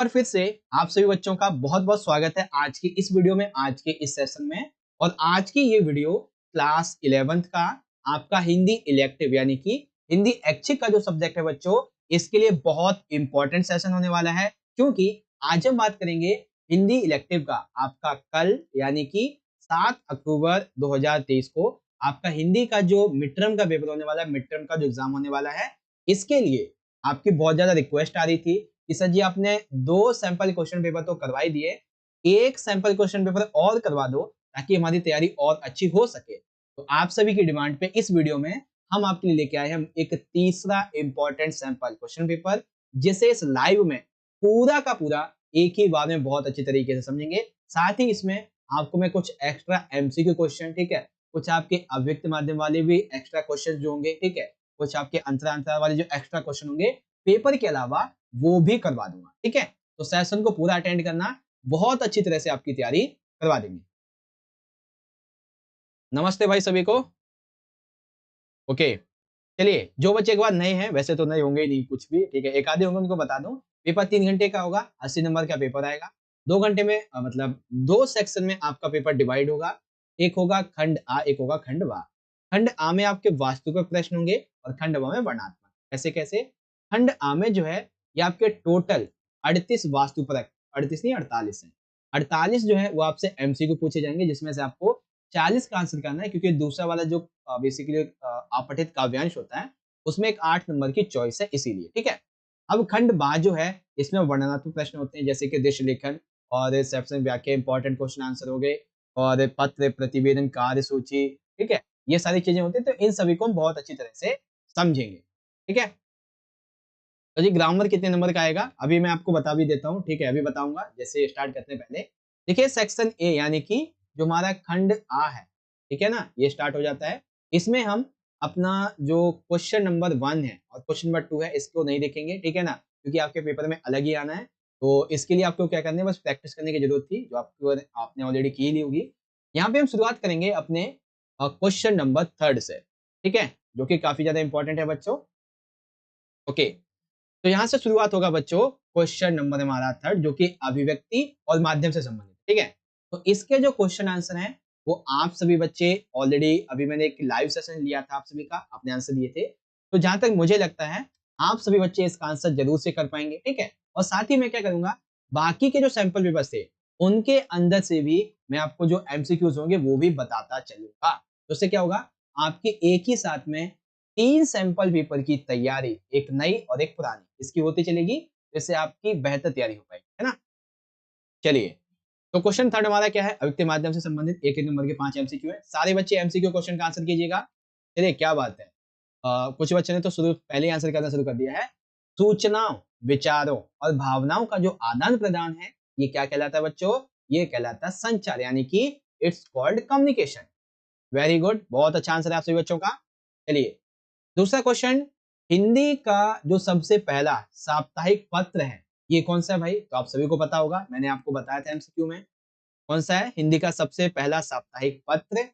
और फिर से आप सभी बच्चों का बहुत बहुत स्वागत है आज की इस वीडियो में, आज के इस सेशन में। और आज की ये वीडियो क्लास 11th का आपका हिंदी इलेक्टिव यानी कि हिंदी ऐच्छिक का जो सब्जेक्ट है बच्चों, इसके लिए बहुत इंपॉर्टेंट सेशन होने वाला है। क्योंकि आज हम बात करेंगे हिंदी इलेक्टिव का आपका कल यानी कि 7 अक्टूबर 2023 को आपका हिंदी का जो मिड टर्म का पेपर होने वाला है, मिड टर्म का जो एग्जाम होने वाला है, इसके लिए आपकी बहुत ज्यादा रिक्वेस्ट आ रही थी कि सर जी आपने 2 सैंपल क्वेश्चन पेपर तो करवा ही दिए, एक सैंपल क्वेश्चन पेपर और करवा दो ताकि हमारी तैयारी और अच्छी हो सके। तो आप सभी की डिमांड पे इस वीडियो में हम आपके लिए लेके आए हैं एक तीसरा इंपॉर्टेंट सैंपल क्वेश्चन पेपर, जिसे इस लाइव में पूरा का पूरा एक ही बार में बहुत अच्छी तरीके से समझेंगे। साथ ही इसमें आपको मैं कुछ एक्स्ट्रा एमसीक्यू क्वेश्चन, ठीक है, कुछ आपके अव्यक्त माध्यम वाले भी एक्स्ट्रा क्वेश्चन जो होंगे, ठीक है, कुछ आपके अंतरांतर वाले जो एक्स्ट्रा क्वेश्चन होंगे पेपर के अलावा वो भी करवा दूंगा। ठीक है, तो सेशन को पूरा अटेंड करना, बहुत अच्छी तरह से आपकी तैयारी करवा देंगे। नमस्ते भाई सभी को। ओके, चलिए जो बच्चे एक बार नए हैं, वैसे तो नए होंगे ही नहीं कुछ भी, ठीक है, एक आधे होंगे, उनको बता दूं पेपर 3 घंटे का होगा, 80 नंबर का पेपर आएगा। 2 घंटे में मतलब 2 सेक्शन में आपका पेपर डिवाइड होगा। एक होगा खंड आ, एक होगा खंड वा। खंड आ में आपके वास्तुक प्रश्न होंगे और खंड वा में वर्णनात्मक। कैसे कैसे? खंड आ में जो है ये आपके टोटल 38 वास्तुपरक, 38 नहीं 48 है, 48 जो है वो आपसे एमसीक्यू पूछे जाएंगे, जिसमें से आपको 40 का आंसर करना है। क्योंकि दूसरा वाला जो बेसिकली अपठित काव्यांश होता है, उसमें एक 8 नंबर की चॉइस है, इसीलिए। ठीक है, अब खंड बा जो है इसमें वर्णनात्मक प्रश्न होते हैं, जैसे कि दृश्य लेखन और सेप्शन व्याख्या, इंपॉर्टेंट क्वेश्चन आंसर हो गए, और पत्र प्रतिवेदन कार्य सूची, ठीक है, ये सारी चीजें होती है। तो इन सभी को हम बहुत अच्छी तरह से समझेंगे। ठीक है, तो जी ग्रामर कितने नंबर का आएगा अभी मैं आपको बता भी देता हूँ। ठीक है, अभी बताऊंगा। जैसे स्टार्ट करते हैं पहले, देखिए सेक्शन ए यानी कि जो हमारा खंड आ है, ठीक है ना, ये स्टार्ट हो जाता है। इसमें हम अपना जो क्वेश्चन नंबर 1 है और क्वेश्चन नंबर 2 है, इसको नहीं देखेंगे, ठीक है ना, क्योंकि आपके पेपर में अलग ही आना है। तो इसके लिए आपको क्या करना है, बस प्रैक्टिस करने की जरूरत थी, जो आपको आपने ऑलरेडी की ली होगी। यहाँ पे हम शुरुआत करेंगे अपने क्वेश्चन नंबर 3 से, ठीक है, जो कि काफी ज्यादा इंपॉर्टेंट है बच्चों। ओके, तो यहां से शुरुआत होगा बच्चों क्वेश्चन नंबर हमारा 3, जो कि अभिव्यक्ति और माध्यम से संबंधित। ठीक है, तो इसके जो क्वेश्चन आंसर हैं वो आप सभी बच्चे ऑलरेडी, अभी मैंने एक लाइव सेशन लिया था आप सभी का, आपने आंसर दिए थे। तो जहां तक मुझे लगता है आप सभी बच्चे इसका आंसर जरूर से कर पाएंगे। ठीक है, और साथ ही मैं क्या करूंगा, बाकी के जो सैंपल पेपर थे उनके अंदर से भी मैं आपको जो एमसीक्यूज होंगे वो भी बताता चलूंगा। तो उससे क्या होगा, आपकी एक ही साथ में 3 सैंपल पेपर की तैयारी, एक नई और एक पुरानी, इसकी होती चलेगी, जिससे आपकी बेहतर तैयारी हो पाएगी, है ना। चलिए, तो क्वेश्चन 3 हमारा क्या है, अव्यक्त माध्यम से संबंधित एक एक नंबर के 5 एमसीक्यू है। सारे बच्चे एमसीक्यू क्वेश्चन का आंसर कीजिएगा। चलिए क्या बात है, कुछ बच्चे ने तो शुरू पहले ही आंसर करना शुरू कर दिया है। सूचनाओं, विचारों और भावनाओं का जो आदान प्रदान है, ये क्या कहलाता है बच्चों, ये कहलाता है संचार, यानी कि it's called communication. Very good, बहुत अच्छा आंसर है आप सभी बच्चों का। चलिए दूसरा क्वेश्चन, हिंदी का जो सबसे पहला साप्ताहिक पत्र है ये कौन सा है भाई, तो आप सभी को पता होगा, मैंने आपको बताया था एमसीक्यू में। कौन सा है हिंदी का सबसे पहला साप्ताहिक पत्र?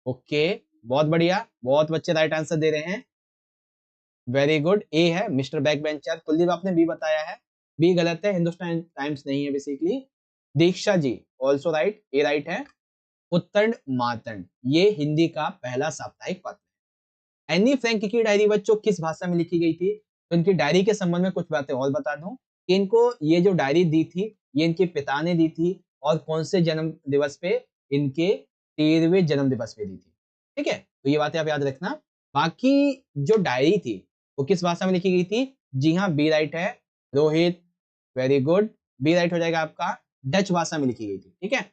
ओके, बहुत बढ़िया, बहुत बच्चे राइट आंसर दे रहे हैं। वेरी गुड, ए है मिस्टर बैक बेंचर। कुलदीप आपने बी बताया है, बी गलत है, हिंदुस्तान टाइम्स नहीं है basically. Diksha ji also right, ए राइट है। उत्तंड मातंड, ये हिंदी का पहला साप्ताहिक पत्र। एनी फ्रैंक की डायरी बच्चों किस भाषा में लिखी गई थी, तो इनकी डायरी के संबंध में कुछ बातें और बता दूं कि इनको ये जो डायरी दी थी ये इनके पिता ने दी थी, और कौन से जन्म दिवस पे, इनके 13वें जन्म दिवस पे दी थी। ठीक है, तो ये बातें आप याद रखना। बाकी जो डायरी थी वो किस भाषा में लिखी गई थी, जी हाँ बी राइट है Rohit, very good, B right हो जाएगा आपका, डच भाषा में लिखी गई थी। ठीक है,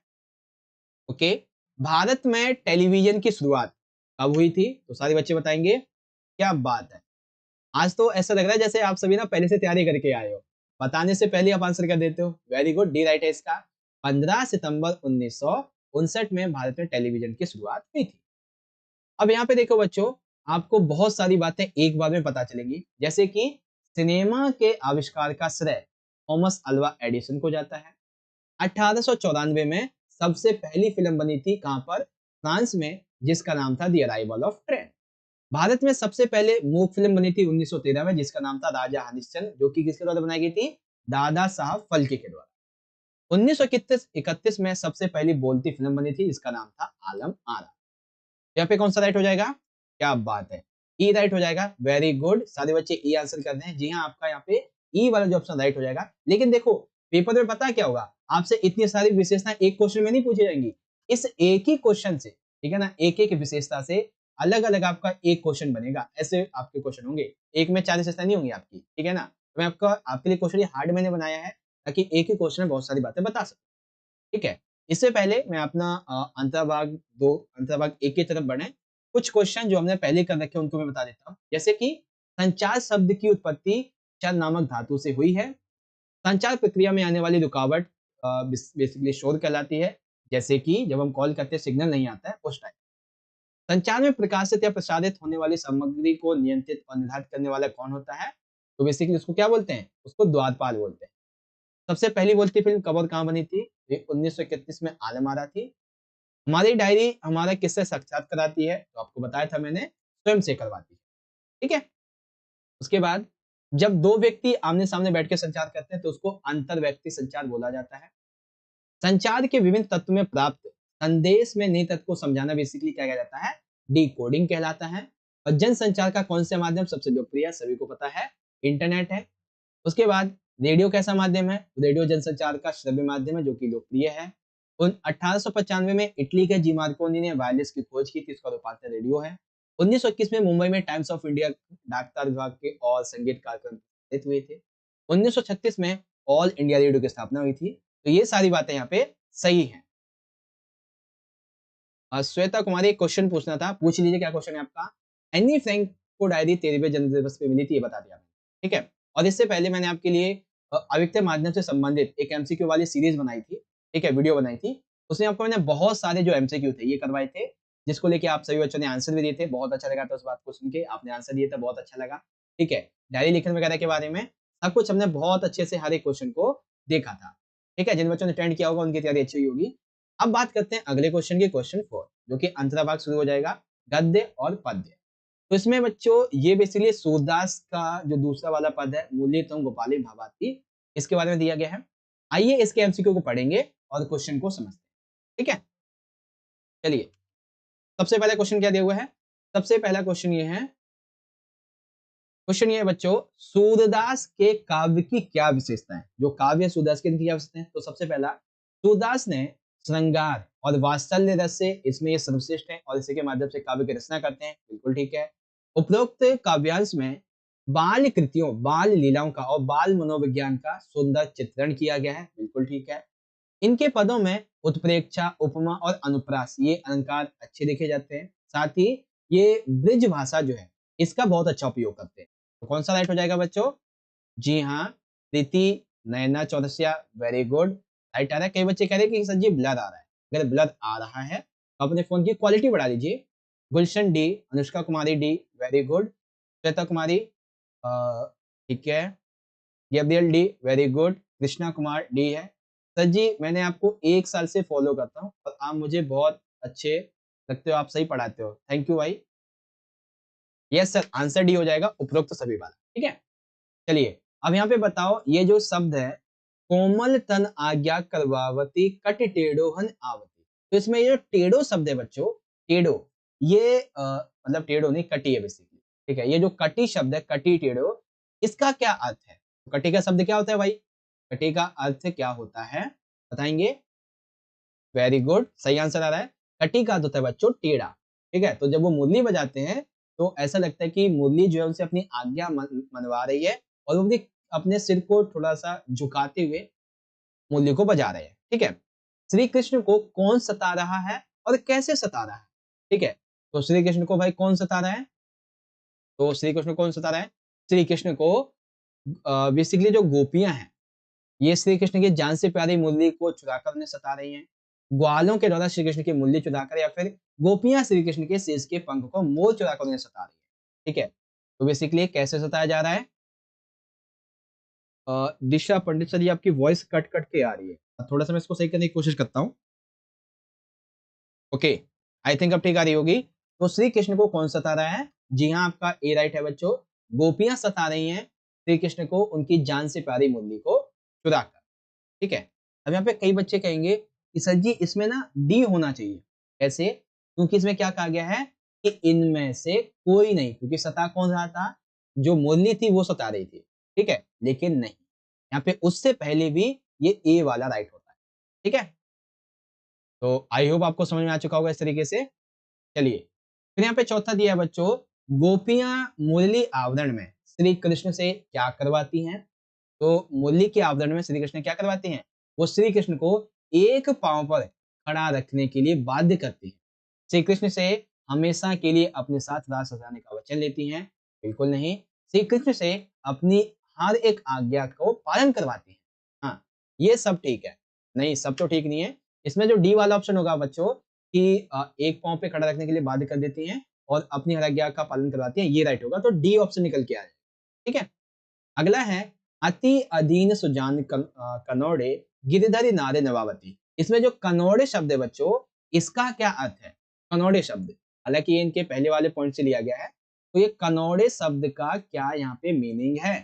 ओके, भारत में टेलीविजन की शुरुआत कब हुई थी, तो सारे बच्चे बताएंगे। क्या बात है, आज तो ऐसा लग रहा है जैसे आप सभी ना पहले से तैयारी करके आए हो, बताने से पहले आप आंसर कर देते हो। वेरी गुड, डी राइट है इसका, 15 सितंबर 1959 में भारत में टेलीविजन की शुरुआत हुई थी। अब यहाँ पे देखो बच्चों, आपको बहुत सारी बातें एक बार में पता चलेंगी, जैसे कि सिनेमा के आविष्कार का श्रेय थॉमस अल्वा एडिसन को जाता है। 1894 में सबसे पहली फिल्म बनी थी कहां पर, फ्रांस में, जिसका नाम था the arrival of train. Bharat में सबसे पहले मूक फिल्म बनी थी 1913 में, जिसका नाम था राजा हरिश्चंद्र, जो कि किसके द्वारा बनाई गई थी, दादा साहब फाल्के के द्वारा। 1931 में सबसे पहली बोलती फिल्म बनी थी, इसका नाम था आलम आरा। यहाँ पे कौन सा राइट हो जाएगा? क्या बात है, ई राइट हो जाएगा। वेरी गुड, सारे बच्चे ई आंसर कर रहे हैं। जी हाँ, आपका यहाँ पे ई वाला जो ऑप्शन राइट हो जाएगा। लेकिन देखो पेपर में पता है क्या होगा, आपसे इतनी सारी विशेषताएं एक क्वेश्चन में नहीं पूछी जाएंगी, इस एक ही क्वेश्चन से, ठीक है ना, एक एक विशेषता से अलग अलग आपका एक क्वेश्चन बनेगा। ऐसे आपके क्वेश्चन होंगे, एक में 4 विशेषताएं नहीं होंगी आपकी, ठीक है ना। तो मैं आपका आपके लिए क्वेश्चन हार्ड मैंने बनाया है ताकि एक ही क्वेश्चन में बहुत सारी बातें बता सकूं, ठीक है। इससे पहले मैं अपना अंतर्भाग एक की तरफ बढ़े, कुछ क्वेश्चन जो हमने पहले कर रखे हैं उनको मैं बता देता हूँ। जैसे कि संचार शब्द की उत्पत्ति चर नामक धातु से हुई है। संचार प्रक्रिया में आने वाली रुकावट बेसिकली शोर कहलाती है। जैसे कि जब हम कॉल करते हैं सिग्नल नहीं आता है उस टाइम। संचार में प्रकाशित या प्रसारित होने वाली सामग्री को नियंत्रित और निर्धारित करने वाला कौन होता है? तो बेसिकली उसको क्या बोलते हैं? उसको द्वारपाल बोलते हैं। सबसे पहली बोलती फिल्म कब और कहाँ बनी थी? ये 1931 में आलम आरा थी। हमारी डायरी हमारा किससे साक्षात कराती है? तो आपको बताया था मैंने, स्वयं से करवाती है, ठीक है। उसके बाद जब दो व्यक्ति आमने सामने बैठ के संचार करते हैं तो उसको अंतर व्यक्ति संचार बोला जाता है। संचार के विभिन्न तत्व में प्राप्त संदेश में नए तत्व को समझाना बेसिकली क्या कहलाता है? डिकोडिंग कहलाता है। और जन संचार का कौन सा माध्यम सबसे लोकप्रिय है? सभी को पता है, इंटरनेट है। उसके बाद रेडियो कैसा माध्यम है? रेडियो जनसंचार का श्रव्य माध्यम है जो कि लोकप्रिय है। उन 1895 में इटली के जी मार्कोनी ने वायरलेस की खोज की थी, इसका रूपांतर रेडियो है। 1921 में मुंबई में टाइम्स ऑफ इंडिया डाकतार विभाग के और संगीत कार्यक्रम प्रसारित हुए थे। 1936 में ऑल इंडिया रेडियो की स्थापना हुई थी। तो ये सारी बातें यहाँ पे सही है। श्वेता कुमारी क्वेश्चन पूछना था, पूछ लीजिए क्या क्वेश्चन है आपका। एनी फ्रैंक को डायरी 13वें जन्मदिवस पे मिली थी, ये बता दिया मैंने, ठीक है। और इससे पहले मैंने आपके लिए अविक्तय माध्यम से संबंधित एक एमसीक्यू वाली सीरीज बनाई थी, ठीक है, वीडियो बनाई थी। उसमें आपको मैंने बहुत सारे जो एमसीक्यू थे ये करवाए थे, जिसको लेके आप सभी बच्चों ने आंसर भी दिए थे। बहुत अच्छा लगा था उस बात को सुन के, आपने आंसर दिए थे, बहुत अच्छा लगा, ठीक है। डायरी लिखने वगैरह के बारे में सब कुछ हमने बहुत अच्छे से हर एक क्वेश्चन को देखा था, ठीक है। जिन बच्चों ने अटेंड किया होगा उनकी तैयारी अच्छी होगी। अब बात करते हैं अगले क्वेश्चन की, क्वेश्चन 4, जो कि अंतरा भाग शुरू हो जाएगा, गद्य और पद्य। तो इसमें बच्चों ये बेसिकली सूरदास का जो दूसरा वाला पद है, मूल्य तुम गोपाली भावाती, इसके बारे में दिया गया है। आइए इसके एमसीक्यू को पढ़ेंगे और क्वेश्चन को समझते हैं, ठीक है। चलिए, सबसे पहला क्वेश्चन क्या दिया हुआ है? सबसे पहला क्वेश्चन ये है, क्वेश्चन ये है बच्चों, सूरदास के काव्य की क्या विशेषता है? जो काव्य सूरदास के क्या विशेषता है? तो सबसे पहला, सूरदास ने श्रृंगार और वात्सल्य रस से, इसमें ये सर्वश्रेष्ठ है और इसी के माध्यम से काव्य की रचना करते हैं, बिल्कुल ठीक है। उपरोक्त काव्यांश में बाल कृतियों, बाल लीलाओं का और बाल मनोविज्ञान का सुंदर चित्रण किया गया है, बिल्कुल ठीक है। इनके पदों में उत्प्रेक्षा, उपमा और अनुप्रास, ये अलंकार अच्छे देखे जाते हैं। साथ ही ये ब्रिज भाषा जो है इसका बहुत अच्छा उपयोग करते हैं। तो कौन सा राइट हो जाएगा बच्चों? जी हाँ, Preeti Nayna Chaurasia, very good, right आ रहा है। कई बच्चे कह रहे हैं कि सर जी ब्लर आ रहा है। अगर ब्लर आ रहा है तो अपने फोन की क्वालिटी बढ़ा लीजिए। गुलशन डी, अनुष्का कुमारी डी, वेरी गुड। श्वेता कुमारी ठीक है, Gabriel D, very good. Krishna Kumar D है। सर जी मैंने आपको 1 साल से फॉलो करता हूँ और आप मुझे बहुत अच्छे लगते हो, आप सही पढ़ाते हो, थैंक यू भाई। यस सर, आंसर डी हो जाएगा, उपरोक्त सभी वाला, ठीक है। चलिए अब यहाँ पे बताओ, ये जो शब्द है कोमल तन आज्ञा करवावती कट टेढ़ोहन आवती, तो इसमें ये जो टेढ़ो शब्द है बच्चों, टेढ़ो, ये मतलब टेढ़ो नहीं कटी है बेसिकली, ठीक है। ये जो कटी शब्द है, कटी टेढ़ो, इसका क्या अर्थ है? कटी का शब्द क्या होता है भाई? कटी का अर्थ क्या होता है बताएंगे? वेरी गुड, सही आंसर आ रहा है। कटी का अर्थ होता है बच्चों टेढ़ा, ठीक है। तो जब वो मुरली बजाते हैं तो ऐसा लगता है कि मुरली जो है उनसे अपनी आज्ञा मनवा रही है और वो अपने सिर को थोड़ा सा झुकाते हुए मुरली को बजा रहे हैं, ठीक है। श्री कृष्ण को कौन सता रहा है और कैसे सता रहा है? ठीक है, तो श्री कृष्ण को भाई कौन सता रहा है? तो श्री कृष्ण कौन सता रहा है? श्री कृष्ण को बेसिकली जो गोपियां हैं, ये श्री कृष्ण की जान से प्यारी मुरली को चुराकर उन्हें सता रही हैं। ग्वालों के द्वारा श्री कृष्ण की मुरली चुराकर, या फिर गोपियां श्री कृष्ण के शीश के पंख को मोर चुराकर उन्हें सता रही है, ठीक है। तो बेसिकली कैसे सताया जा रहा है? दिशा पंडित सर, ये आपकी वॉइस कट कट के आ रही है, थोड़ा सा मैं इसको सही करने की कोशिश करता हूँ। ओके, आई थिंक अब ठीक आ रही होगी। तो श्री कृष्ण को कौन सता रहा है? जी हाँ, आपका ए राइट है बच्चों, गोपियां सता रही हैं श्री कृष्ण को उनकी जान से प्यारी मुरली को चुरा कर। ठीक है, अब यहाँ पे कई बच्चे कहेंगे कि सर जी इसमें ना डी होना चाहिए। कैसे? क्योंकि इसमें क्या कहा गया है कि इनमें से कोई नहीं, क्योंकि सता कौन रहा था? जो मुरली थी वो सता रही थी। ठीक है, लेकिन नहीं, यहाँ पे उससे पहले भी ये ए वाला राइट होता है। ठीक है, तो आई होप आपको समझ में आ चुका होगा इस तरीके से। चलिए, फिर यहाँ पे चौथा दिया है बच्चों, गोपियां मुरली आवरण में श्री कृष्ण से क्या करवाती हैं? तो मुरली के आवरण में श्री कृष्ण क्या करवाती हैं? वो श्री कृष्ण को एक पांव पर खड़ा रखने के लिए बाध्य करती है। श्री कृष्ण से हमेशा के लिए अपने साथ रास सजाने का वचन लेती हैं? बिल्कुल नहीं। श्री कृष्ण से अपनी हर एक आज्ञा को पालन करवाती हैं। हाँ, ये सब ठीक है। नहीं, सब तो ठीक नहीं है। इसमें जो डी वाला ऑप्शन होगा बच्चों कि एक पांव पे खड़ा रखने के लिए बाध्य कर देती हैं और अपनी हर आज्ञा का पालन करवाती हैं, ये राइट होगा। तो डी ऑप्शन निकल के आया। ठीक है, अगला है अति अधीन सुजान कनौड़े गिरधरि नारे नवावती। इसमें जो कनौड़े शब्द है बच्चों, इसका क्या अर्थ है? कनौड़े शब्द, हालांकि ये इनके पहले वाले पॉइंट से लिया गया है, तो ये कनौड़े शब्द का क्या यहाँ पे मीनिंग है?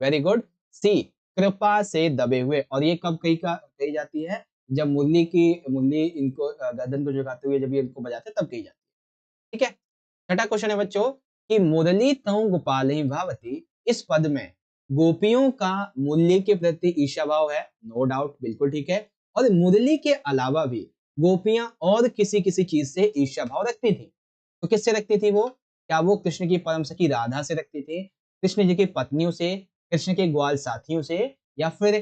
वेरी गुड, सी, कृपा से दबे हुए। और ये कब कही जाती है? जब मुरली इनको गर्दन को झुकाते हुए जब ये इनको बजाते हैं तब कही जाती है। ठीक है, छठा क्वेश्चन है बच्चों कि मुरली तऊ गोपाल ही भावती, इस पद में गोपियों का मुरली के प्रति ईर्ष्या भाव है? नो डाउट, बिल्कुल ठीक है। और मुरली के अलावा भी गोपियां और किसी किसी चीज से ईर्ष्या भाव रखती थी। तो किससे रखती थी वो? क्या वो कृष्ण की परम सखी राधा से रखती थी, कृष्ण जी की पत्नियों से, कृष्ण के ग्वाल साथियों से, या फिर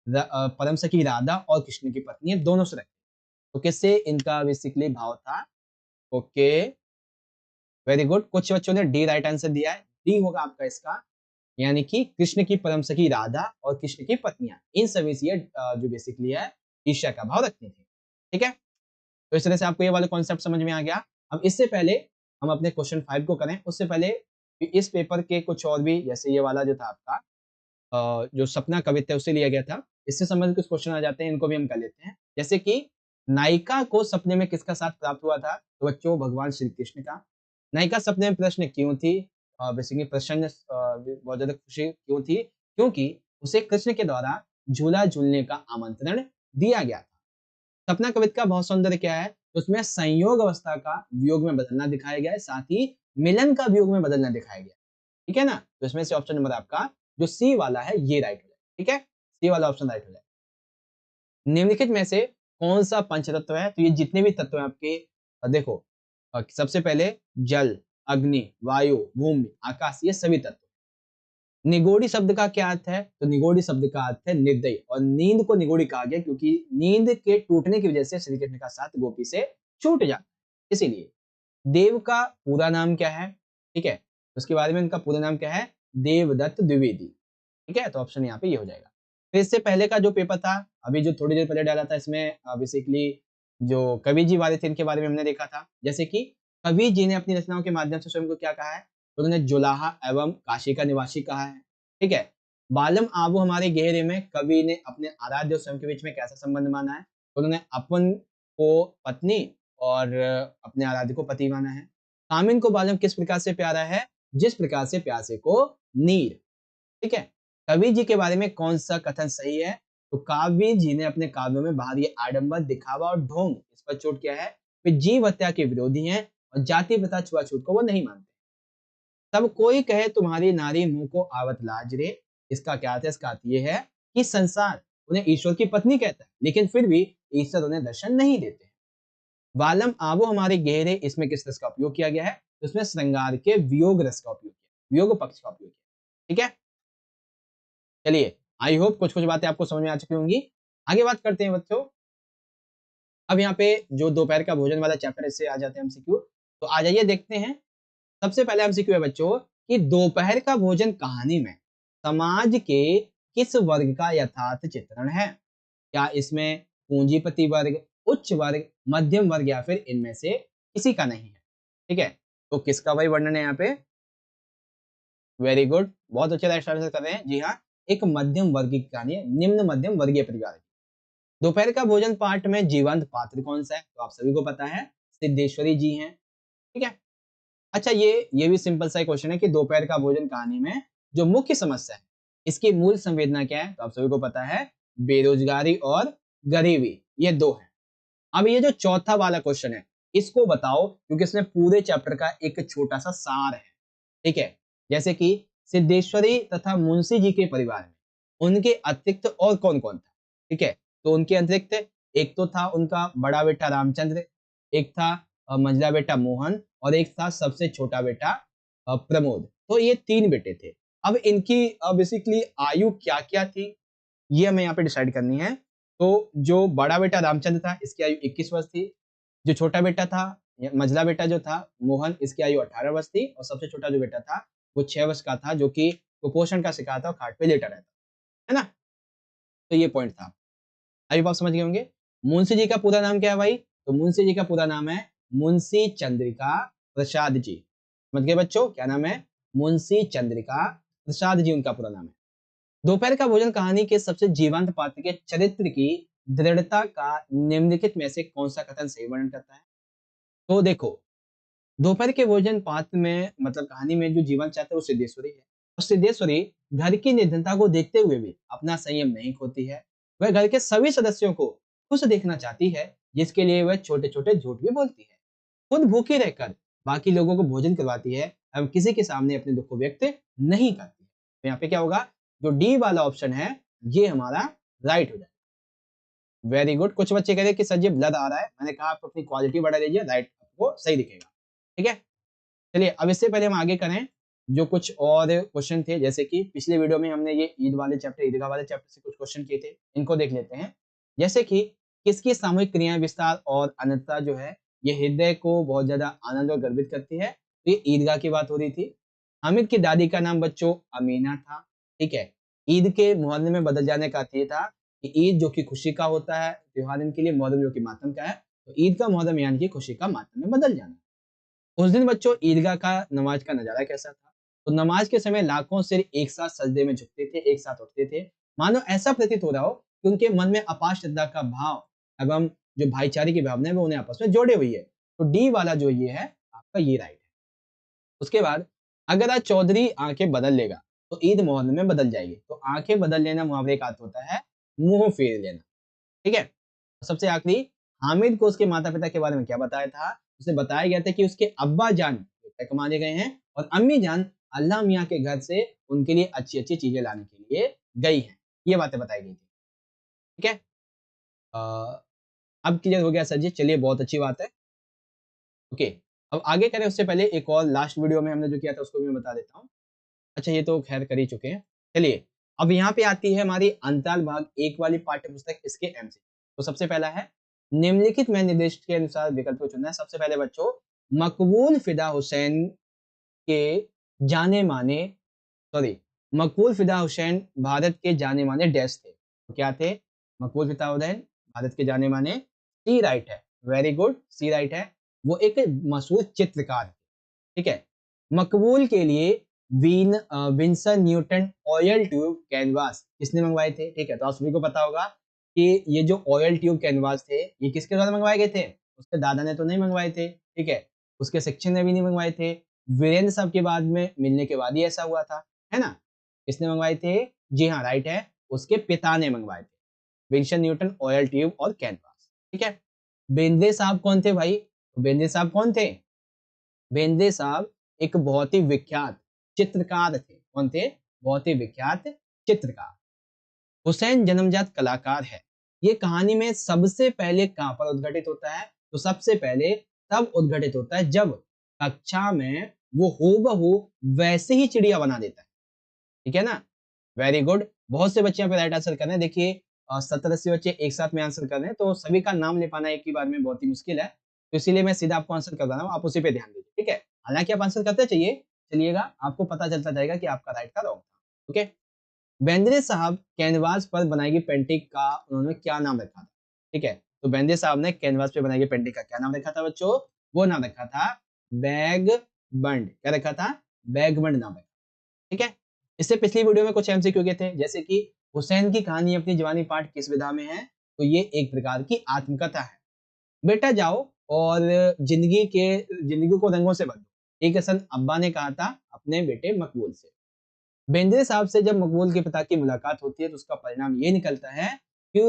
परम सखी राधा और कृष्ण की पत्नी दोनों से रखती? तो किससे इनका बेसिकली भाव था? Okay, very good. कुछ बच्चों ने डी राइट आंसर दिया है, डी होगा आपका इसका, यानी कि कृष्ण की परम सखी राधा और कृष्ण की पत्नियां, इन सभी से जो बेसिकली है ईर्ष्या का भाव रखती थी। ठीक है, तो इस तरह से आपको ये वाला कॉन्सेप्ट समझ में आ गया। अब इससे पहले हम अपने क्वेश्चन 5 को करें, उससे पहले इस पेपर के कुछ और भी, जैसे ये वाला जो था आपका जो सपना कवित्त है उससे लिया गया था, इससे संबंधित कुछ क्वेश्चन आ जाते हैं, इनको भी हम कर लेते हैं। जैसे कि नायिका को सपने में किसका साथ प्राप्त हुआ था? तो बच्चों भगवान श्री कृष्ण का। नायिका सपने में प्रश्न क्यों थी? बेसिकली प्रसन्न, बहुत ज्यादा खुशी क्यों थी? क्योंकि उसे कृष्ण के द्वारा झूला झूलने का आमंत्रण दिया गया था। सपना कवित्त का बहुत सौंदर्य क्या है? उसमें संयोग अवस्था का वियोग में बदलना दिखाया गया है, साथ ही मिलन का वियोग में बदलना दिखाया गया है। ठीक है ना? तो इसमें से ऑप्शन नंबर आपका जो सी वाला है ये राइट हो जाए। ठीक है, सी वाला ऑप्शन राइट हो जाए। निम्नलिखित में से कौन सा पंचतत्व है? तो ये जितने भी तत्व हैं आपके, देखो, सबसे पहले जल, अग्नि, वायु, भूमि, आकाश, ये सभी तत्व। निगोड़ी शब्द का क्या अर्थ है? तो निगोड़ी शब्द का अर्थ है निर्दयी, और नींद को निगोड़ी कहा गया क्योंकि नींद के टूटने की वजह से श्री कृष्ण का साथ गोपी से छूट जाता है, इसीलिए। देव का पूरा नाम क्या है? ठीक है, उसके बारे में उनका पूरा नाम क्या है? देवदत्त द्विवेदी। ठीक है, तो ऑप्शन यहाँ पे ये हो जाएगा। फिर इससे पहले का जो पेपर था, अभी जो थोड़ी देर पहले डाला था, इसमें बेसिकली जो कवि जी वाले थे इनके बारे में हमने देखा था। जैसे कि कवि जी ने अपनी रचनाओं के माध्यम से स्वयं को क्या कहा है? तो उन्होंने जुलाहा एवं काशी का निवासी कहा है। ठीक है, बालम आबो हमारे गहरे में कवि ने अपने आराध्य और स्वयं के बीच में कैसा संबंध माना है? तो उन्होंने अपन को पत्नी और अपने आराध्य को पति माना है। कामिन को बालम किस प्रकार से प्यारा है? जिस प्रकार से प्यासे को नीर। ठीक है, कवि जी के बारे में कौन सा कथन सही है? तो कवि जी ने अपने काव्यों में बाहरी आडंबर, दिखावा और ढोंग, इस पर चोट किया है। वे जीव हत्या के विरोधी हैं और जाति प्रथा छुआछूत को वो नहीं मानते। सब कोई कहे तुम्हारी नारी मुंह को आवत लाज रे, इसका क्या अर्थ है? इसका अर्थ ये है कि संसार उन्हें ईश्वर की पत्नी कहता है, लेकिन फिर भी ईश्वर उन्हें दर्शन नहीं देते। वालम आवो हमारे गहरे, इसमें किस रस का उपयोग किया गया है? तो इसमें श्रृंगार के वियोग रस का उपयोग किया, वियोग पक्ष का उपयोग किया। ठीक है, चलिए, आई होप कुछ कुछ बातें आपको समझ में आ चुकी होंगी। आगे बात करते हैं बच्चों। अब यहाँ पे जो दोपहर का भोजन वाला चैप्टर, इससे आ जाते हैं एमसीक्यू। तो आ जाइए देखते हैं। सबसे पहले एमसीक्यू है बच्चों कि दोपहर का भोजन कहानी में समाज के किस वर्ग का यथार्थ चित्रण है? क्या इसमें पूंजीपति वर्ग, उच्च वर्ग, मध्यम वर्ग, या फिर इनमें से किसी का नहीं है? ठीक है, तो किसका वही वर्णन है यहाँ पे? वेरी गुड, बहुत अच्छे राइट आंसर कर रहे हैं। जी हाँ, एक मध्यम वर्ग की कहानी है, निम्न मध्यम वर्गीय परिवार की। दोपहर का भोजन पाठ में जीवंत पात्र कौन सा है? तो आप सभी को पता है, सिद्धेश्वरी जी हैं। ठीक है, अच्छा, ये भी सिंपल सा क्वेश्चन है कि दोपहर का भोजन कहानी में जो मुख्य समस्या है इसकी मूल संवेदना क्या है? तो आप सभी को पता है, बेरोजगारी और गरीबी, ये दो है। अब ये जो चौथा वाला क्वेश्चन है, इसको बताओ, क्योंकि इसमें पूरे चैप्टर का एक छोटा सा सार है। ठीक है, जैसे कि सिद्धेश्वरी तथा मुंशी जी के परिवार में उनके अतिरिक्त और कौन कौन था? ठीक है, तो उनके अतिरिक्त एक तो था उनका बड़ा बेटा रामचंद्र, एक था मंझला बेटा मोहन, और एक था सबसे छोटा बेटा प्रमोद। तो ये तीन बेटे थे। अब इनकी बेसिकली आयु क्या क्या थी, ये हमें यहाँ पे डिसाइड करनी है। तो जो बड़ा बेटा रामचंद्र था, इसकी आयु 21 वर्ष थी। जो छोटा बेटा था, मझला बेटा जो था मोहन, इसकी आयु 18 वर्ष थी। और सबसे छोटा जो बेटा था वो 6 वर्ष का था, जो कि कुपोषण का शिकार था और खाट पे लेटा रहता, है ना। तो ये पॉइंट था। अभी आप समझ गए होंगे। मुंशी जी का पूरा नाम क्या है भाई? तो मुंशी जी का पूरा नाम है मुंशी चंद्रिका प्रसाद जी। समझ गए बच्चों, क्या नाम है? मुंशी चंद्रिका प्रसाद जी उनका पूरा नाम है। दोपहर का भोजन कहानी के सबसे जीवंत पात्र के चरित्र की दृढ़ता का निम्नलिखित में से कौन सा कथन सही वर्णन करता है? तो देखो, दोपहर के भोजन पात्र में मतलब कहानी में जो जीवन चाहते हैं वो सिद्धेश्वरी है। और सिद्धेश्वरी घर की निर्धनता को देखते हुए भी अपना संयम नहीं खोती है। वह घर के सभी सदस्यों को खुश देखना चाहती है, जिसके लिए वह छोटे छोटे झूठ भी बोलती है। खुद भूखी रहकर बाकी लोगों को भोजन करवाती है एवं किसी के सामने अपने दुख को व्यक्त नहीं करती है। तो यहाँ पे क्या होगा? जो डी वाला ऑप्शन है, ये हमारा राइट हो जाएगा। Very good. कुछ बच्चे कह रहे हैं कि सर जी ब्लर आ रहा है। मैंने कहा आप अपनी क्वालिटी बढ़ा दीजिए, राइट आपको सही दिखेगा। ठीक है, चलिए अब इससे पहले हम आगे करें, जो कुछ और क्वेश्चन थे, जैसे कि पिछले वीडियो में हमने ये ईद वाले चैप्टर, ईदगाह वाले चैप्टर से कुछ क्वेश्चन किए थे, इनको देख लेते हैं। जैसे कि किसकी सामूहिक क्रियाएं विस्तार और अनंतता जो है, ये हृदय को बहुत ज्यादा आनंद और गर्वित करती है। तो ये ईदगाह की बात हो रही थी। हामिद की दादी का नाम बच्चों अमीना था। ठीक है, ईद के मुहर्रम में बदल जाने का अर्थ ये था कि ईद जो कि खुशी का होता है त्योहार, इनके लिए मुहर्रम जो कि मातम का है, तो ईद का मुहर्रम यानी कि खुशी का मातम में बदल जाना। उस दिन बच्चों ईदगाह का नमाज का नजारा कैसा था? तो नमाज के समय लाखों सिर एक साथ सजदे में झुकते थे, एक साथ उठते थे, मानो ऐसा प्रतीत हो रहा हो कि उनके मन में अपार श्रद्धा का भाव एवं जो भाईचारे की भावना है वो उन्हें आपस में जोड़े हुई है। तो डी वाला जो ये है आपका, ये राइट है। उसके बाद, अगर आज चौधरी आंखें बदल लेगा तो ईद मोहल्ले में बदल जाएगी। तो आंखें बदल लेना मुहावरे का अर्थ होता है मुंह फेर लेना। ठीक है, सबसे आखिरी, हामिद को उसके माता पिता के बारे में क्या बताया था? उसे बताया गया था कि उसके अब्बा जान पैसे कमाने गए हैं और अम्मी जान अल्लाह मियाँ के घर से उनके लिए अच्छी अच्छी चीजें लाने के लिए गई हैं। ये बातें बताई गई थी। ठीक है, अ, अब क्लियर हो गया सर जी, चलिए बहुत अच्छी बात है। ओके, अब आगे करें उससे पहले एक और लास्ट वीडियो में हमने जो किया था उसको भी मैं बता देता हूँ। अच्छा, ये तो खैर कर ही चुके हैं। चलिए, अब यहाँ पे आती है हमारी अंतराल भाग 1 वाली पाठ्य पुस्तक, इसके एमसीक्यू। तो सबसे पहला है, निम्नलिखित में निर्देश के अनुसार विकल्प को चुनना है। सबसे पहले बच्चों, मकबूल फिदा हुसैन के जाने माने, सॉरी, मकबूल फिदा हुसैन भारत के जाने माने डैश थे। तो क्या थे? मकबूल फिदा हुसैन भारत के जाने माने, सी राइट है, वेरी गुड, सी राइट है। वो एक मशहूर चित्रकार थे। ठीक है, मकबूल के लिए Windsor Newton oil tube canvas किसने मंगवाए थे? ठीक है, तो आप सभी को पता होगा कि ये जो ऑयल ट्यूब कैनवास थे, ये किसके द्वारा मंगवाए गए थे? उसके दादा ने तो नहीं मंगवाए थे। ठीक है, उसके शिक्षक ने भी नहीं मंगवाए थे। वीरेंद्र साहब के बाद में मिलने के बाद ही ऐसा हुआ था, है ना। किसने मंगवाए थे? जी हाँ, राइट है, उसके पिता ने मंगवाए थे। विंसन न्यूटन ऑयल ट्यूब और कैनवास। ठीक है, बेंद्रे साहब कौन थे भाई? बेंद्रे साहब कौन थे? बेंद्रे साहब एक बहुत ही विख्यात चित्रकार थे। कौन थे? बहुत ही विख्यात चित्रकार। हुसैन जन्मजात कलाकार है। ये कहानी में सबसे पहले कहां पर उद्घटित होता है? तो सबसे पहले तब उद्घटित होता है जब कक्षा में वो हूबहू वैसे ही चिड़िया बना देता है। ठीक है ना, वेरी गुड। बहुत से बच्चे यहाँ पे राइट आंसर कर रहे हैं। देखिए 70-80 बच्चे एक साथ में आंसर कर रहे हैं, तो सभी का नाम ले पाना एक ही बार में बहुत ही मुश्किल है। तो इसीलिए मैं सीधा आपको आंसर कर रहा हूँ, आप उसी पे ध्यान दीजिए। ठीक है, हालांकि आप आंसर करते चाहिए, चलिएगा, आपको पता चलता जाएगा कि आपका राइट था रॉन्ग था। ओके, बेंद्रे साहब कैनवास पर बनाई गई पेंटिंग का उन्होंने क्या नाम रखा था? ठीक है, तो बेंद्रे साहब ने कैनवास पे बनाई गई पेंटिंग का क्या नाम रखा था बच्चों? वो नाम रखा था बैग बंड। क्या रखा था? बैग बंड नाम रखा। ठीक है, इससे पिछली वीडियो में कुछ एमसीक्यू के थे, जैसे कि हुसैन की कहानी अपनी जवानी पाठ किस विधा में है? तो ये एक प्रकार की आत्मकथा है। बेटा जाओ और जिंदगी को रंगों से भर दो, एक हसन अब्बा ने कहा था अपने बेटे मकबूल से। बेंद्रे साहब से जब मकबूल के पिता की मुलाकात होती है तो उसका परिणाम ये निकलता है कि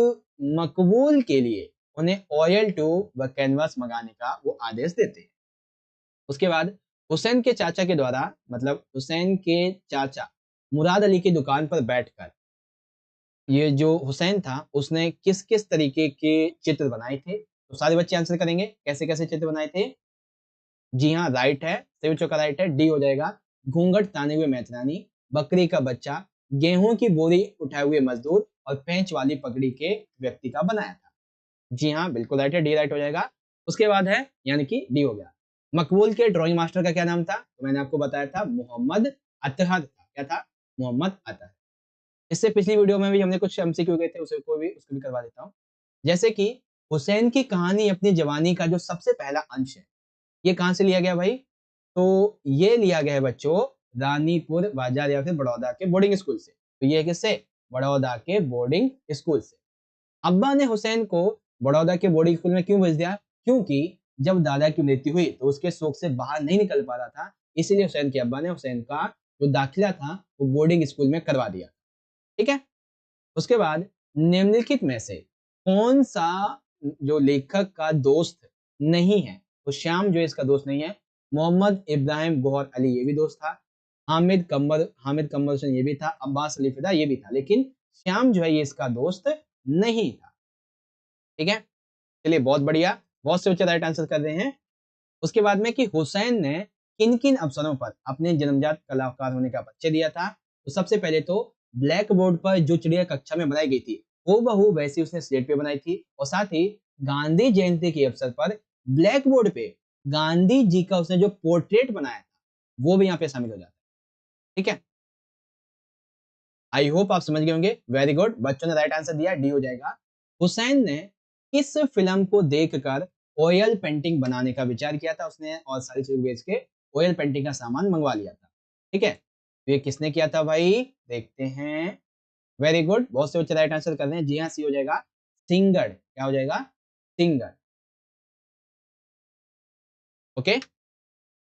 मकबूल के लिए उन्हें ऑयल ट्यूब व कैनवास मंगाने का वो आदेश देते हैं। उसके बाद हुसैन के चाचा के द्वारा, मतलब हुसैन के चाचा मुराद अली की दुकान पर बैठकर ये जो हुसैन था उसने किस किस तरीके के चित्र बनाए थे, तो सारे बच्चे आंसर करेंगे कैसे कैसे चित्र बनाए थे। जी हाँ, राइट है, सही बच्चों का राइट है, डी हो जाएगा। घूंघट ताने हुए मैथरानी, बकरी का बच्चा, गेहूं की बोरी उठाए हुए मजदूर और पेंच वाली पगड़ी के व्यक्ति का बनाया था। जी हाँ, बिल्कुल राइट है, डी राइट हो जाएगा। उसके बाद है, यानी कि डी हो गया। मकबूल के ड्राइंग मास्टर का क्या नाम था, तो मैंने आपको बताया था मोहम्मद अतहर था। क्या था? मोहम्मद अतहर। इससे पिछली वीडियो में भी हमने कुछ एमसीक्यू गए थे, उसको भी करवा देता हूँ। जैसे कि हुसैन की कहानी अपनी जवानी का जो सबसे पहला अंश है, ये कहाँ से लिया गया भाई? तो ये लिया गया है बच्चों रानीपुर बाजार या फिर बड़ौदा के बोर्डिंग स्कूल से। तो ये किससे? बड़ौदा के बोर्डिंग स्कूल से। अब्बा ने हुसैन को बड़ौदा के बोर्डिंग स्कूल में क्यों भेज दिया? क्योंकि जब दादा की मृत्यु हुई तो उसके शोक से बाहर नहीं निकल पा रहा था, इसीलिए हुसैन के अब्बा ने हुसैन का जो दाखिला था वो बोर्डिंग स्कूल में करवा दिया। ठीक है? उसके बाद निम्नलिखित में से कौन सा जो लेखक का दोस्त नहीं है? तो श्याम जो है इसका दोस्त नहीं है। मोहम्मद इब्राहिम गौहर अली ये भी दोस्त था। हामिद कमर हुसैन ये भी था। अब्बास अली फिदा ये भी था, लेकिन श्याम जो है ये इसका दोस्त नहीं था। ठीक है, चलिए बहुत बढ़िया, बहुत से बच्चे राइट आंसर कर रहे हैं। उसके बाद में कि हुसैन ने किन किन अवसरों पर अपने जन्मजात कलाकार होने का परिचय दिया था? तो सबसे पहले तो ब्लैक बोर्ड पर जो चिड़िया कक्षा में बनाई गई थी वो बहू वैसी उसने स्लेट पे बनाई थी, और साथ ही गांधी जयंती के अवसर पर ब्लैक बोर्ड पे गांधी जी का उसने जो पोर्ट्रेट बनाया था वो भी यहाँ पे शामिल हो जाता है। ठीक है, आई होप आप समझ गए होंगे। वेरी गुड, बच्चों ने राइट आंसर दिया, डी हो जाएगा। हुसैन ने किस फिल्म को देखकर ऑयल पेंटिंग बनाने का विचार किया था? उसने और सारी चीजें बेच के ऑयल पेंटिंग का सामान मंगवा लिया था। ठीक है, तो ये किसने किया था भाई? देखते हैं। वेरी गुड, बहुत से बच्चे राइट आंसर कर रहे हैं। जी हाँ, सी हो जाएगा। सिंगर, क्या हो जाएगा? सिंगर। ओके,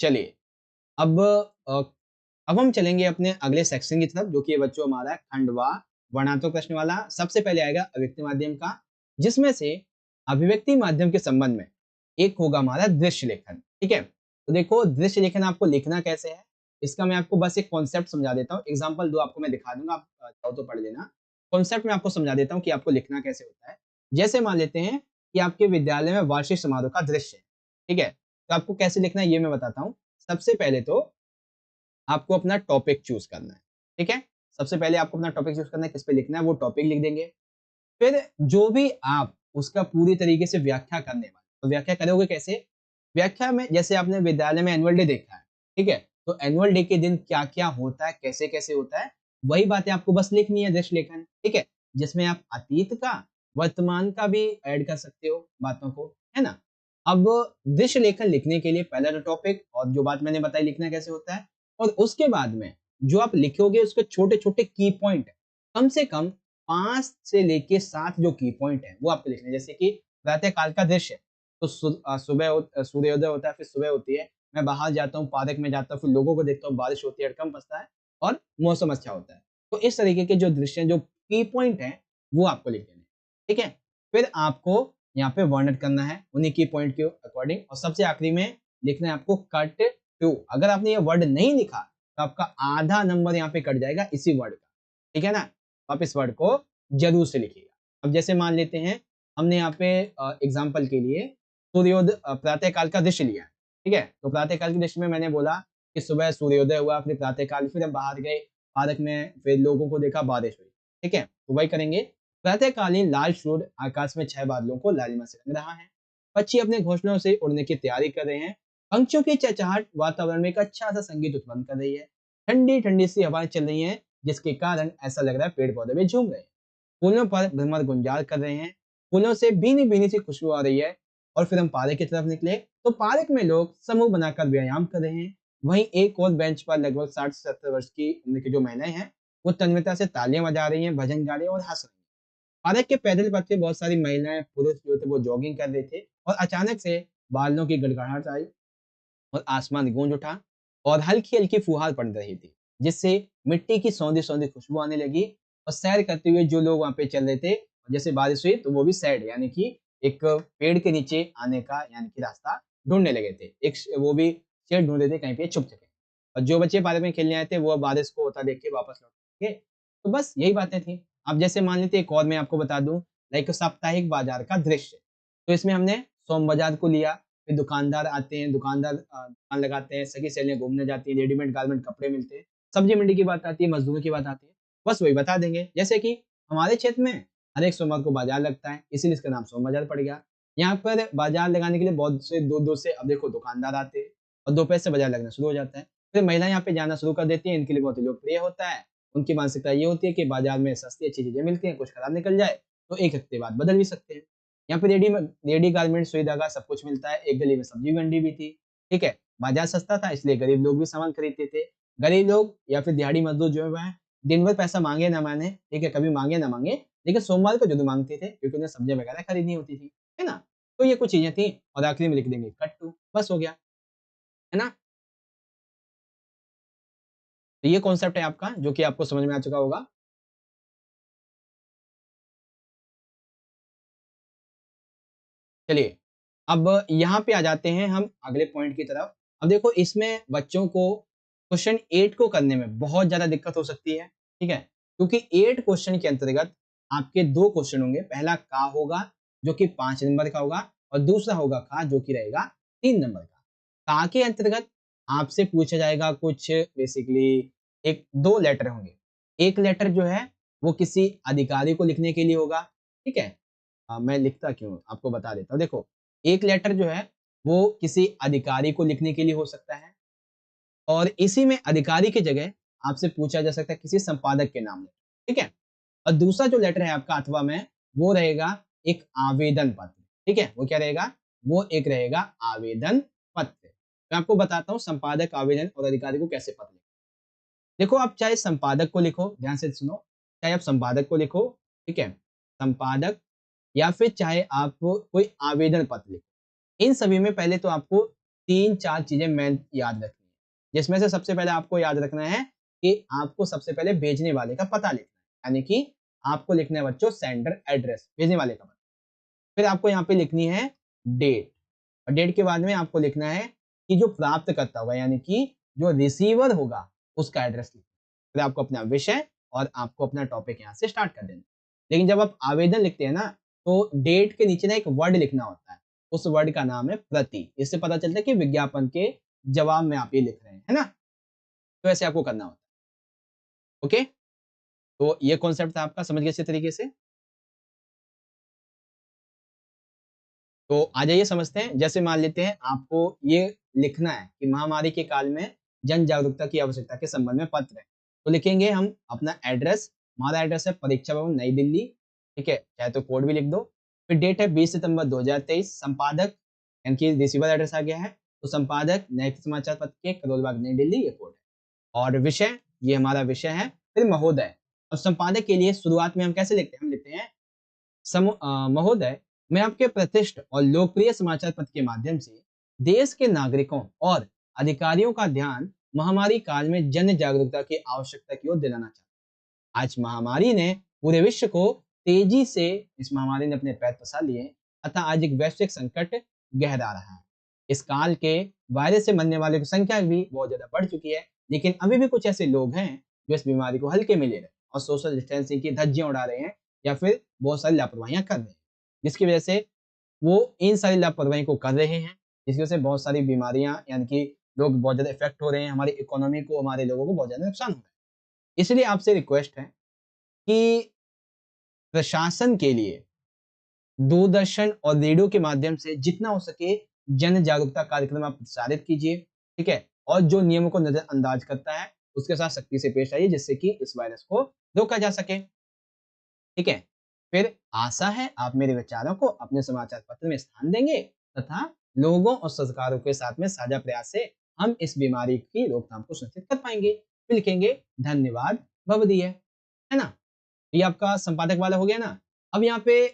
चलिए अब अब हम चलेंगे अपने अगले सेक्शन की तरफ, जो कि ये बच्चों हमारा है खंडवा वर्णात्मक प्रश्न वाला। सबसे पहले आएगा अभिव्यक्ति माध्यम का, जिसमें से अभिव्यक्ति माध्यम के संबंध में एक होगा हमारा दृश्य लेखन। ठीक है, तो देखो दृश्य लेखन आपको लिखना कैसे है, इसका मैं आपको बस एक कॉन्सेप्ट समझा देता हूँ। एग्जाम्पल दो आपको मैं दिखा दूंगा, आप चाहो तो पढ़ लेना। कॉन्सेप्ट में आपको समझा देता हूँ कि आपको लिखना कैसे होता है। जैसे मान लेते हैं कि आपके विद्यालय में वार्षिक समारोह का दृश्य है। ठीक है, तो आपको कैसे लिखना है ये मैं बताता हूँ। सबसे पहले तो आपको अपना टॉपिक चूज करना है। ठीक है, सबसे पहले आपको अपना टॉपिक चूज करना है, किस पे लिखना है वो टॉपिक लिख देंगे। फिर जो भी आप उसका पूरी तरीके से व्याख्या करने वाले, तो व्याख्या करोगे कैसे? व्याख्या में जैसे आपने विद्यालय में एनुअल डे देखा है, ठीक है, तो एनुअल डे के दिन क्या क्या होता है, कैसे कैसे होता है, वही बातें आपको बस लिखनी है दृश्य लेखन। ठीक है, जिसमें आप अतीत का वर्तमान का भी ऐड कर सकते हो बातों को, है ना। अब दृश्य लेखन लिखने के लिए पहला तो टॉपिक और जो बात मैंने बताई लिखना कैसे होता है, और उसके बाद में जो आप लिखोगे उसके छोटे छोटे की पॉइंट, कम से कम 5 से लेके 7 जो की पॉइंट है वो आपको लिखने हैं। जैसे कि प्रातः काल का दृश्य, तो सूर्योदय होता है, फिर सुबह होती है, मैं बाहर जाता हूँ, पार्क में जाता हूँ, फिर लोगों को देखता हूँ, बारिश होती है, हड़कंप बसता है और मौसम अच्छा होता है। तो इस तरीके के जो दृश्य जो की पॉइंट है वो आपको लिख देने हैं। ठीक है, फिर आपको यहाँ पे वर्णन करना है उन्हीं की पॉइंट के अकॉर्डिंग, और सबसे आखिरी में लिखना है आपको कट टू। अगर आपने ये वर्ड नहीं लिखा तो आपका आधा नंबर यहाँ पे कट जाएगा इसी वर्ड का। ठीक है ना, आप इस वर्ड को जरूर से लिखिएगा। अब जैसे मान लेते हैं हमने यहाँ पे एग्जाम्पल के लिए सूर्योदय प्रातः काल का दृश्य लिया। ठीक है, तो प्रातः काल के दृश्य में मैंने बोला कि सुबह सूर्योदय हुआ, फिर प्रातः काल, फिर हम बाहर गए पार्क में, फिर लोगों को देखा, बारिश हुई। ठीक है, तो वही करेंगे। प्रातःकालीन लाल सूर्य आकाश में छह बादलों को लालिमा से रंग रहा है। पक्षी अपने घोंसलों से उड़ने की तैयारी कर रहे हैं। पंछियों की चहचहाट वातावरण में एक अच्छा सा संगीत उत्पन्न कर रही है। ठंडी ठंडी सी हवाएं चल रही हैं, जिसके कारण ऐसा लग रहा है पेड़ पौधे भी झूम रहे हैं। फूलों पर भ्रमर गुंजार कर रहे हैं। फूलों से भीनी भीनी सी खुशबू आ रही है। और फिर हम पार्क की तरफ निकले तो पार्क में लोग समूह बनाकर व्यायाम कर रहे हैं। वहीं एक और बेंच पर लगभग 60 से 70 वर्ष की उम्र की जो महिलाएं हैं वो तन्मयता से तालियां बजा रही हैं, भजन गा रही हैं और हंस रही हैं। पार्क के पैदल पथ पे बहुत सारी महिलाएं पुरुष जो थे वो जॉगिंग कर रहे थे, और अचानक से बादलों की गड़गड़ाहट आई और आसमान गूंज उठा और हल्की हल्की फुहार पड़ रही थी। जिससे मिट्टी की सौंधी-सौंधी खुशबू आने लगी और सैर करते हुए जो लोग वहाँ पे चल रहे थे, जैसे बारिश हुई तो वो भी सैड यानी कि एक पेड़ के नीचे आने का यानी कि रास्ता ढूँढने लगे थे। एक श वो भी शेड ढूँढ रहे थे कहीं पे छुप सकें और जो बच्चे पार्क में खेलने आए थे वो बारिश को होता देख के वापस लौट गए। तो बस यही बातें थी। अब जैसे मान लीजिए एक और मैं आपको बता दूँ लाइक साप्ताहिक बाज़ार का दृश्य। तो इसमें हमने सोम बाज़ार को लिया, फिर दुकानदार आते हैं, दुकानदार दुकान लगाते हैं, सगी सहेलियाँ घूमने जाती हैं, रेडीमेड गारमेंट कपड़े मिलते हैं, सब्जी मंडी की बात आती है, मज़दूरों की बात आती है, बस वही बता देंगे। जैसे कि हमारे क्षेत्र में हर एक सोमवार को बाज़ार लगता है, इसीलिए इसका नाम सोम बाज़ार पड़ गया। यहाँ पर बाज़ार लगाने के लिए बहुत से दूर-दूर से अब देखो दुकानदार आते हैं और दोपहर से बाज़ार लगना शुरू हो जाता है। फिर महिलाएँ यहाँ पे जाना शुरू कर देती हैं, इनके लिए बहुत ही लोकप्रिय होता है। उनकी मानसिकता ये होती है कि बाज़ार में सस्ती अच्छी चीज़ें मिलती हैं, कुछ खराब निकल जाए, तो 1 हफ्ते बाद बदल भी सकते हैं। यहाँ पे रेडी गारमेंट, सुई धागा सब कुछ मिलता है। एक गली में सब्जी मंडी भी थी, ठीक है? बाज़ार सस्ता था इसलिए गरीब लोग भी सामान खरीदते थे। गरीब लोग या फिर दिहाड़ी मज़दूर जो है वह दिन भर पैसा माँगे ना माँगे, ठीक है? कभी माँगे ना माँगे, लेकिन सोमवार को ज़रूर माँगते थे क्योंकि उन्हें सब्जियाँ वगैरह खरीदनी होती थी, है ना? तो ये कुछ चीज़ें थी और आखिरी में लिख देंगे कट्टू, बस हो गया, है ना? तो ये कॉन्सेप्ट है आपका जो कि आपको समझ में आ चुका होगा। चलिए, अब यहाँ पे आ जाते हैं हम अगले पॉइंट की तरफ। अब देखो इसमें बच्चों को क्वेश्चन 8 को करने में बहुत ज़्यादा दिक्कत हो सकती है, ठीक है? क्योंकि 8 क्वेश्चन के अंतर्गत आपके 2 क्वेश्चन होंगे, पहला का होगा जो कि 5 नंबर का होगा और दूसरा होगा खा जो कि रहेगा 3 नंबर का। का के अंतर्गत आपसे पूछा जाएगा कुछ बेसिकली एक 2 लेटर होंगे। एक लेटर जो है वो किसी अधिकारी को लिखने के लिए होगा, ठीक है? मैं लिखता क्यों हूँ, आपको बता देता हूँ। देखो, एक लेटर जो है, वो किसी अधिकारी को लिखने के लिए हो सकता है और इसी में अधिकारी की जगह आपसे पूछा जा सकता है किसी संपादक के नाम, ठीक है? और दूसरा जो लेटर है आपका अथवा में, वो रहेगा एक आवेदन पत्र, ठीक है? वो क्या रहेगा? वो एक रहेगा आवेदन पत्र। मैं आपको बताता हूँ संपादक, आवेदन और अधिकारी को कैसे पत्र लिखें। देखो, आप चाहे संपादक को लिखो, ध्यान से सुनो, चाहे आप संपादक को लिखो, ठीक है? संपादक या फिर चाहे आप कोई आवेदन पत्र लिखो। इन सभी में पहले तो आपको 3-4 चीज़ें मेन याद रखनी है। जिसमें से सबसे पहले आपको याद रखना है कि आपको सबसे पहले भेजने वाले का पता लिखना है। यानी कि आपको लिखना है बच्चों सेंडर एड्रेस, भेजने वाले का पता। फिर आपको यहाँ पे लिखनी है डेट और डेट के बाद में आपको लिखना है कि जो प्राप्तकर्ता होगा यानी कि जो रिसीवर होगा उसका एड्रेस लिखना है। फिर आपको अपना विषय और आपको अपना टॉपिक यहाँ से स्टार्ट कर देना। लेकिन जब आप आवेदन लिखते हैं ना तो डेट के नीचे ना एक वर्ड लिखना होता है। उस वर्ड का नाम है प्रति। इससे पता चलता है कि विज्ञापन के जवाब में आप ये लिख रहे हैं, है ना? तो ऐसे आपको करना होता है। ओके? तो ये कॉन्सेप्ट था आपका, समझ गए अच्छे तरीके से? तो आ जाइए समझते हैं। जैसे मान लेते हैं आपको ये लिखना है कि महामारी के काल में जन जागरूकता की आवश्यकता के संबंध में पत्र है। तो लिखेंगे हम अपना एड्रेस, हमारा एड्रेस है परीक्षा भवन नई दिल्ली, ठीक है? चाहे तो कोड भी लिख दो। फिर डेट है 20 सितंबर 2023, संपादक यानी कि रिसीवर एड्रेस आ गया है, तो संपादक नए समाचार पत्र के करोल बाग नई दिल्ली ये कोड है। और विषय, ये हमारा विषय है, फिर महोदय। और संपादक के लिए शुरुआत में हम कैसे लिखते हैं? हम लिखते हैं महोदय, मैं आपके प्रतिष्ठित और लोकप्रिय समाचार पत्र के माध्यम से देश के नागरिकों और अधिकारियों का ध्यान महामारी काल में जन जागरूकता की आवश्यकता की ओर दिलाना चाहता हूं। आज महामारी ने पूरे विश्व को तेजी से इस महामारी ने अपने पैर पसार लिए अतः आज एक वैश्विक संकट गहरा रहा है। इस काल के वायरस से मरने वालों की संख्या भी बहुत ज्यादा बढ़ चुकी है, लेकिन अभी भी कुछ ऐसे लोग हैं जो इस बीमारी को हल्के में ले रहे हैं और सोशल डिस्टेंसिंग की धज्जियां उड़ा रहे हैं या फिर बहुत सारी लापरवाहियां कर रहे हैं, जिसकी वजह से वो इन सारी लापरवाही को कर रहे हैं, जिसकी वजह से बहुत सारी बीमारियां यानी कि लोग बहुत ज़्यादा इफ़ेक्ट हो रहे हैं, हमारी इकोनॉमी को, हमारे लोगों को बहुत ज़्यादा नुकसान हो रहा है। इसलिए आपसे रिक्वेस्ट है कि प्रशासन के लिए दूरदर्शन और रेडियो के माध्यम से जितना हो सके जन जागरूकता कार्यक्रम आप प्रसारित कीजिए, ठीक है? और जो नियमों को नज़रअंदाज करता है, उसके साथ सख्ती से पेश आइए जिससे कि इस वायरस को रोका जा सके। ठीक है? फिर आशा है आप मेरे विचारों को अपने समाचार पत्र में स्थान देंगे तथा लोगों और सरकारों के साथ में साझा प्रयास से हम इस बीमारी की रोकथाम को सुनिश्चित कर पाएँगे। फिर लिखेंगे धन्यवाद भवदीय, है ना? ये आपका संपादक वाला हो गया ना? अब यहाँ पे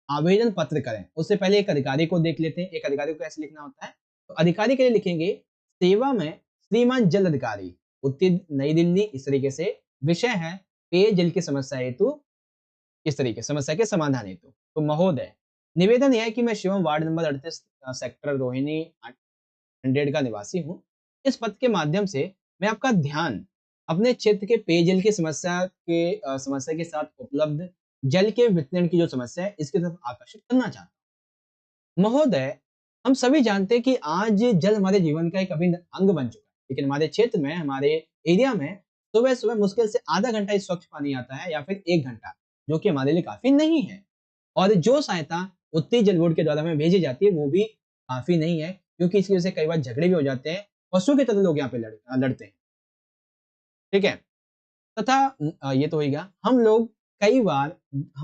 आवेदन पत्र करें, उससे पहले एक अधिकारी को देख लेते हैं, एक अधिकारी को कैसे लिखना होता है? तो अधिकारी के लिए लिखेंगे सेवा में श्रीमान जल अधिकारी, उत्तर नई दिल्ली, इस तरीके से। विषय है पेयजल की समस्या हेतु, इस तरीके समस्या के समाधान हेतु। तो महोदय, निवेदन यह है कि मैं Shivam ward number 38 sector Rohini 100 का निवासी हूँ। इस पत्र के माध्यम से मैं आपका ध्यान अपने क्षेत्र के पेयजल की समस्या के साथ उपलब्ध जल के वितरण की जो समस्या है, इसकी तरफ आकर्षित करना चाहता हूँ। महोदय, हम सभी जानते हैं कि आज जल हमारे जीवन का एक अभिन्न अंग बन चुका है, लेकिन हमारे क्षेत्र में, हमारे एरिया में सुबह-सुबह मुश्किल से आधा घंटा ही स्वच्छ पानी आता है या फिर 1 घंटा, जो कि हमारे लिए काफ़ी नहीं है। और जो सहायता उत्तीय जल बोर्ड के द्वारा हमें भेजी जाती है, वो भी काफ़ी नहीं है, क्योंकि इसकी वजह से कई बार झगड़े भी हो जाते हैं। पशुओं की तरह लोग यहाँ पे लड़ते हैं। ठीक है? तथा ये तो हो ही गया। हम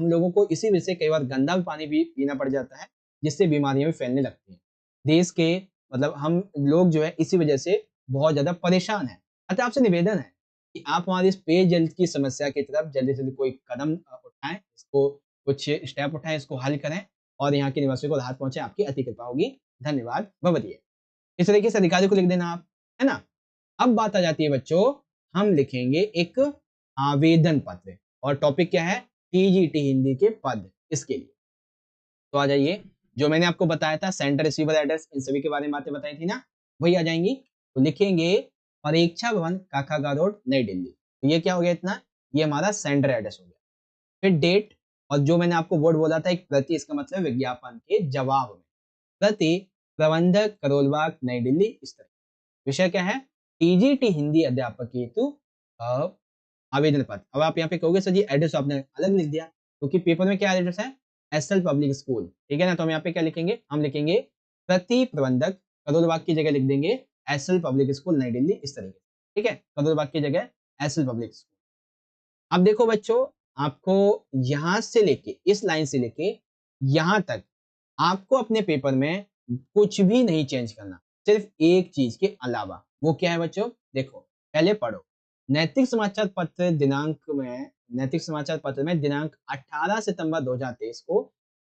लोगों को इसी वजह से कई बार गंदा पानी भी पीना पड़ जाता है, जिससे बीमारियाँ भी फैलने लगती हैं। देश के मतलब हम लोग जो है इसी वजह से बहुत ज़्यादा परेशान हैं। अतः आपसे निवेदन है कि आप हमारी इस पेयजल की समस्या की तरफ जल्दी से जल्दी कोई कदम उठाएँ, इसको कुछ स्टेप उठाएँ, इसको हल करें और यहाँ के निवासियों को राहत पहुँचाएँ। आपकी अति कृपा होगी। धन्यवाद। भवदीय। इस तरीके से अधिकारी को लिख देना आप, है ना? अब बात आ जाती है बच्चों, हम लिखेंगे एक आवेदन पत्र और टॉपिक क्या है? टीजीटी हिंदी के पद, इसके लिए। तो आ जाइए, जो मैंने आपको बताया था सेंटर, रिसीवर एड्रेस, इन सभी के बारे में बातें बताई थी ना, वही आ जाएंगी। तो लिखेंगे परीक्षा भवन, काकागा रोड, नई दिल्ली। तो ये क्या हो गया इतना? ये हमारा सेंटर एड्रेस हो गया। फिर डेट, और जो मैंने आपको वर्ड बोला था एक प्रति, इसका मतलब विज्ञापन के जवाब में। प्रति प्रबंधक, करोलबाग, नई दिल्ली, इस तरह। विषय क्या है? टीजीटी हिंदी अध्यापक हेतु आवेदन पत्र। अब आप यहाँ पे कहोगे सर जी एड्रेस आपने अलग लिख दिया, क्योंकि पेपर में क्या एड्रेस है? एसएल पब्लिक स्कूल, ठीक है ना? तो हम यहाँ पे क्या लिखेंगे? हम लिखेंगे प्रति प्रबंधक, करोलबाग की जगह लिख देंगे एसएल पब्लिक स्कूल, नई दिल्ली, इस तरीके से। ठीक है? करोलबाग की जगह एसएल पब्लिक स्कूल। अब देखो बच्चों, आपको यहाँ से लेके, इस लाइन से लेके यहाँ तक आपको अपने पेपर में कुछ भी नहीं चेंज करना, सिर्फ एक चीज के अलावा। वो क्या है बच्चों? देखो, पहले पढ़ो। नैतिक समाचार पत्र में दिनांक 18 सितंबर 2023 को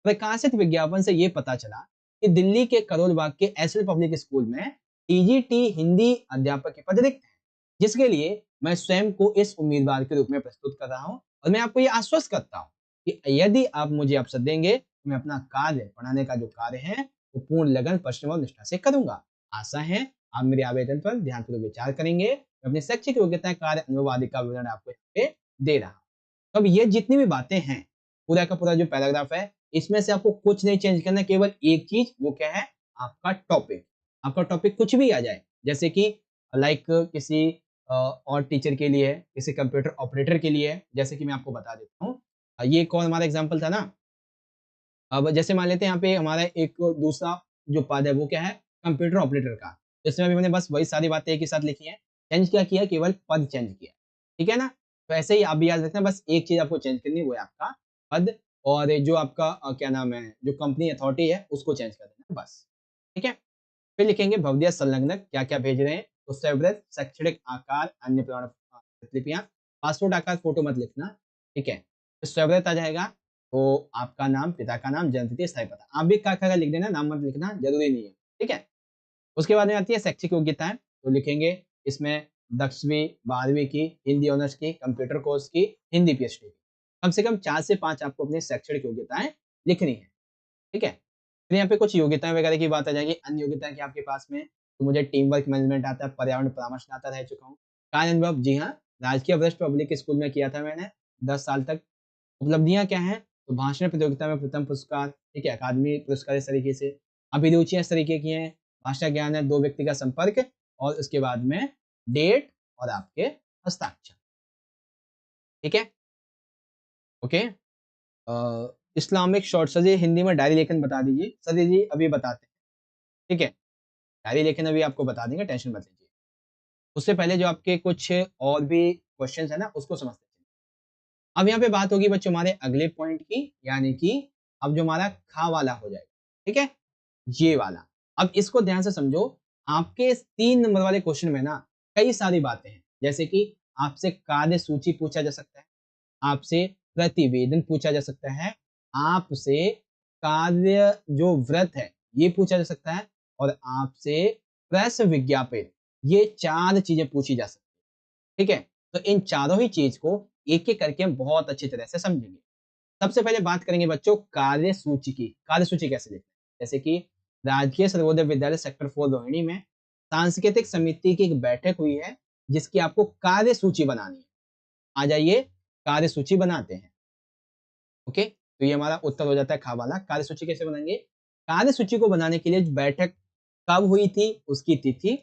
प्रकाशित विज्ञापन से ये पता चला कि दिल्ली के करोल बाग के एसएल पब्लिक स्कूल में टीजीटी हिंदी अध्यापक के पद रिक्त है, जिसके लिए मैं स्वयं को इस उम्मीदवार के रूप में प्रस्तुत कर रहा हूं और मैं आपको ये आश्वस्त करता हूं कि यदि आप मुझे अवसर देंगे, तो मैं अपना कार्य, पढ़ाने का जो कार्य है, वो पूर्ण लगन, परिश्रम और निष्ठा से करूंगा। आशा है आप मेरे आवेदन पर ध्यानपूर्वक विचार करेंगे। मैं अपनी शैक्षिक योग्यता, कार्य अनुभव आदि का विवरण आपको यहाँ पे दे रहा हूं। तो अब ये जितनी भी बातें हैं, पूरा का पूरा जो पैराग्राफ है, इसमें से आपको कुछ नहीं चेंज करना, केवल एक चीज, वो क्या है? आपका टॉपिक। आपका टॉपिक कुछ भी आ जाए, जैसे कि लाइक किसी और टीचर के लिए है, किसी कंप्यूटर ऑपरेटर के लिए है, जैसे कि मैं आपको बता देता हूँ। ये कौन हमारा एग्जाम्पल था ना? अब जैसे मान लेते हैं यहाँ पे हमारा एक दूसरा जो पद है, वो क्या है? कंप्यूटर ऑपरेटर का। इसमें भी मैंने बस वही सारी बातें एक ही साथ लिखी हैं। चेंज क्या किया? केवल पद चेंज किया। ठीक है ना? तो ऐसे ही आप भी याद रखना, बस एक चीज आपको चेंज करनी है, वो है आपका पद, और जो आपका क्या नाम है, जो कंपनी अथॉरिटी है, उसको चेंज कर देना है बस। ठीक है? फिर लिखेंगे भवदीय संलग्नक क्या-क्या भेज रहे हैं, तो सवृत, शैक्षणिक आकार, अन्य प्रमाण प्रतिलिपियाँ, पासपोर्ट आकार फोटो मत लिखना, ठीक है? तो सवृत आ जाएगा, तो आपका नाम, पिता का नाम, जन्म तिथि, स्थायी पता। आप भी का लिख देना, नाम मत लिखना, जरूरी नहीं है, ठीक है? उसके बाद में आती है शैक्षिक योग्यताएँ, तो लिखेंगे इसमें 10वीं 12वीं की, हिंदी ऑनर्स की, कंप्यूटर कोर्स की, हिंदी पीएचडी की। कम से कम 4 से 5 आपको अपनी शैक्षणिक योग्यताएँ लिखनी है, ठीक है? फिर यहाँ पे कुछ योग्यताएँ वगैरह की बात आ जाएगी। अन्य योग्यताएँ क्या आपके पास में? तो मुझे टीम वर्क मैनेजमेंट आता है, पर्यावरण परामर्शदाता रह चुका हूँ। कार्य अनुभव, जी हाँ, राजकीय वरिष्ठ पब्लिक स्कूल में किया था मैंने 10 साल तक। उपलब्धियाँ क्या हैं? तो भाषण प्रतियोगिता में प्रथम पुरस्कार, ठीक है, अकादमी पुरस्कार इस तरीके से। अभिरुचियाँ इस तरीके की हैं, भाषा ज्ञान है, 2 व्यक्ति का संपर्क और उसके बाद में डेट और आपके हस्ताक्षर, ठीक है? ओके। इस्लामिक शॉर्ट, सर जी हिंदी में डायरी लेखन बता दीजिए। सर जी अभी बताते हैं, ठीक है? डायरी लेखन अभी आपको बता देंगे, टेंशन मत लीजिए। उससे पहले जो आपके कुछ और भी क्वेश्चंस है ना, उसको समझते हैं। अब यहाँ पे बात होगी बच्चों हमारे अगले पॉइंट की, यानी कि अब जो हमारा खा वाला हो जाएगा, ठीक है? ये वाला। अब इसको ध्यान से समझो। आपके इस 3 नंबर वाले क्वेश्चन में ना कई सारी बातें हैं, जैसे कि आपसे कार्य सूची पूछा जा सकता है, आपसे प्रतिवेदन पूछा जा सकता है, आपसे कार्य जो व्रत है ये पूछा जा सकता है और आपसे प्रेस विज्ञापन, ये 4 चीजें पूछी जा सकती है। ठीक है? तो इन चारों ही चीज़ को एक-एक करके हम बहुत अच्छी तरह से समझेंगे। सबसे पहले बात करेंगे बच्चों कार्यसूची की। कार्यसूची कैसे लिखते हैं? जैसे कि राजकीय सर्वोदय विद्यालय सेक्टर 4 रोहिणी में सांस्कृतिक समिति की एक बैठक हुई है, जिसकी आपको कार्यसूची बनानी है। आ जाइए, कार्यसूची बनाते हैं। ओके? तो ये हमारा उत्तर हो जाता है खा वाला। कार्यसूची कैसे बनाएँगे? कार्यसूची को बनाने के लिए बैठक कब हुई थी, उसकी तिथि,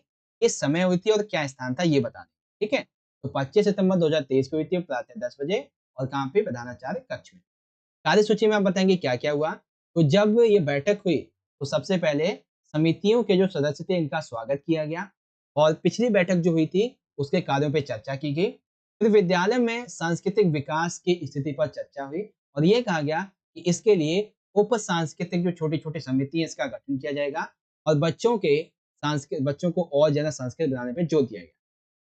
किस समय हुई थी और क्या स्थान था, ये बताना है। ठीक है? तो 25 सितंबर 2023 को हुई थी प्रातः 10 बजे और कहाँ पे? प्रधानाचार्य कक्ष में। कार्यसूची में आप बताएँगे क्या-क्या हुआ? तो जब ये बैठक हुई, तो सबसे पहले समितियों के जो सदस्य थे, इनका स्वागत किया गया और पिछली बैठक जो हुई थी, उसके कार्यों पे चर्चा की गई। फिर विद्यालय में सांस्कृतिक विकास की स्थिति पर चर्चा हुई और ये कहा गया कि इसके लिए उप सांस्कृतिक जो छोटी-छोटी समिति है, इसका गठन किया जाएगा और बच्चों को और ज़्यादा सांस्कृतिक बनाने पे जोर दिया गया।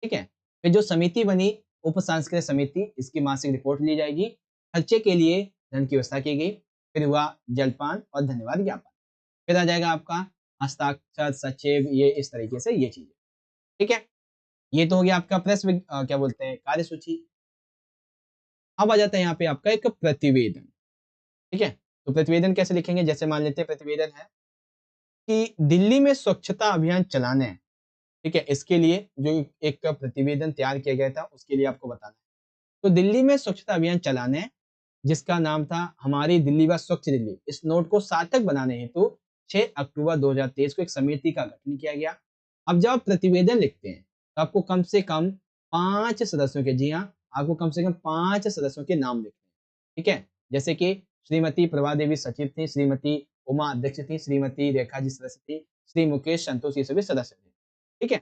ठीक है? फिर जो समिति बनी, उप सांस्कृतिक समिति, इसकी मासिक रिपोर्ट ली जाएगी। खर्चे के लिए धन की व्यवस्था की गई। फिर हुआ जलपान और धन्यवाद ज्ञापन। फिर आ जाएगा आपका हस्ताक्षर, सचिव, ये इस तरीके से ये चीज़ें। ठीक है? ये तो हो गया आपका क्या बोलते हैं कार्यसूची। अब आ जाता है यहाँ पे आपका एक प्रतिवेदन। ठीक है? तो प्रतिवेदन कैसे लिखेंगे? जैसे मान लेते हैं प्रतिवेदन है कि दिल्ली में स्वच्छता अभियान चलाने हैं। ठीक है? इसके लिए जो एक प्रतिवेदन तैयार किया गया था, उसके लिए आपको बताना है। तो दिल्ली में स्वच्छता अभियान चलाने हैं, जिसका नाम था हमारी दिल्ली व स्वच्छ दिल्ली। इस नोट को सार्थक बनाने हेतु 6 अक्टूबर 2023 को एक समिति का गठन किया गया। अब जब आप प्रतिवेदन लिखते हैं, तो आपको कम से कम 5 सदस्यों के, जी हाँ, आपको कम से कम 5 सदस्यों के नाम लिखने हैं। ठीक है? जैसे कि श्रीमती प्रभा देवी सचिव थी, श्रीमती उमा अध्यक्ष थी, श्रीमती रेखा जी सदस्य थी, श्री मुकेश संतोष, ये सभी सदस्य थे। ठीक है?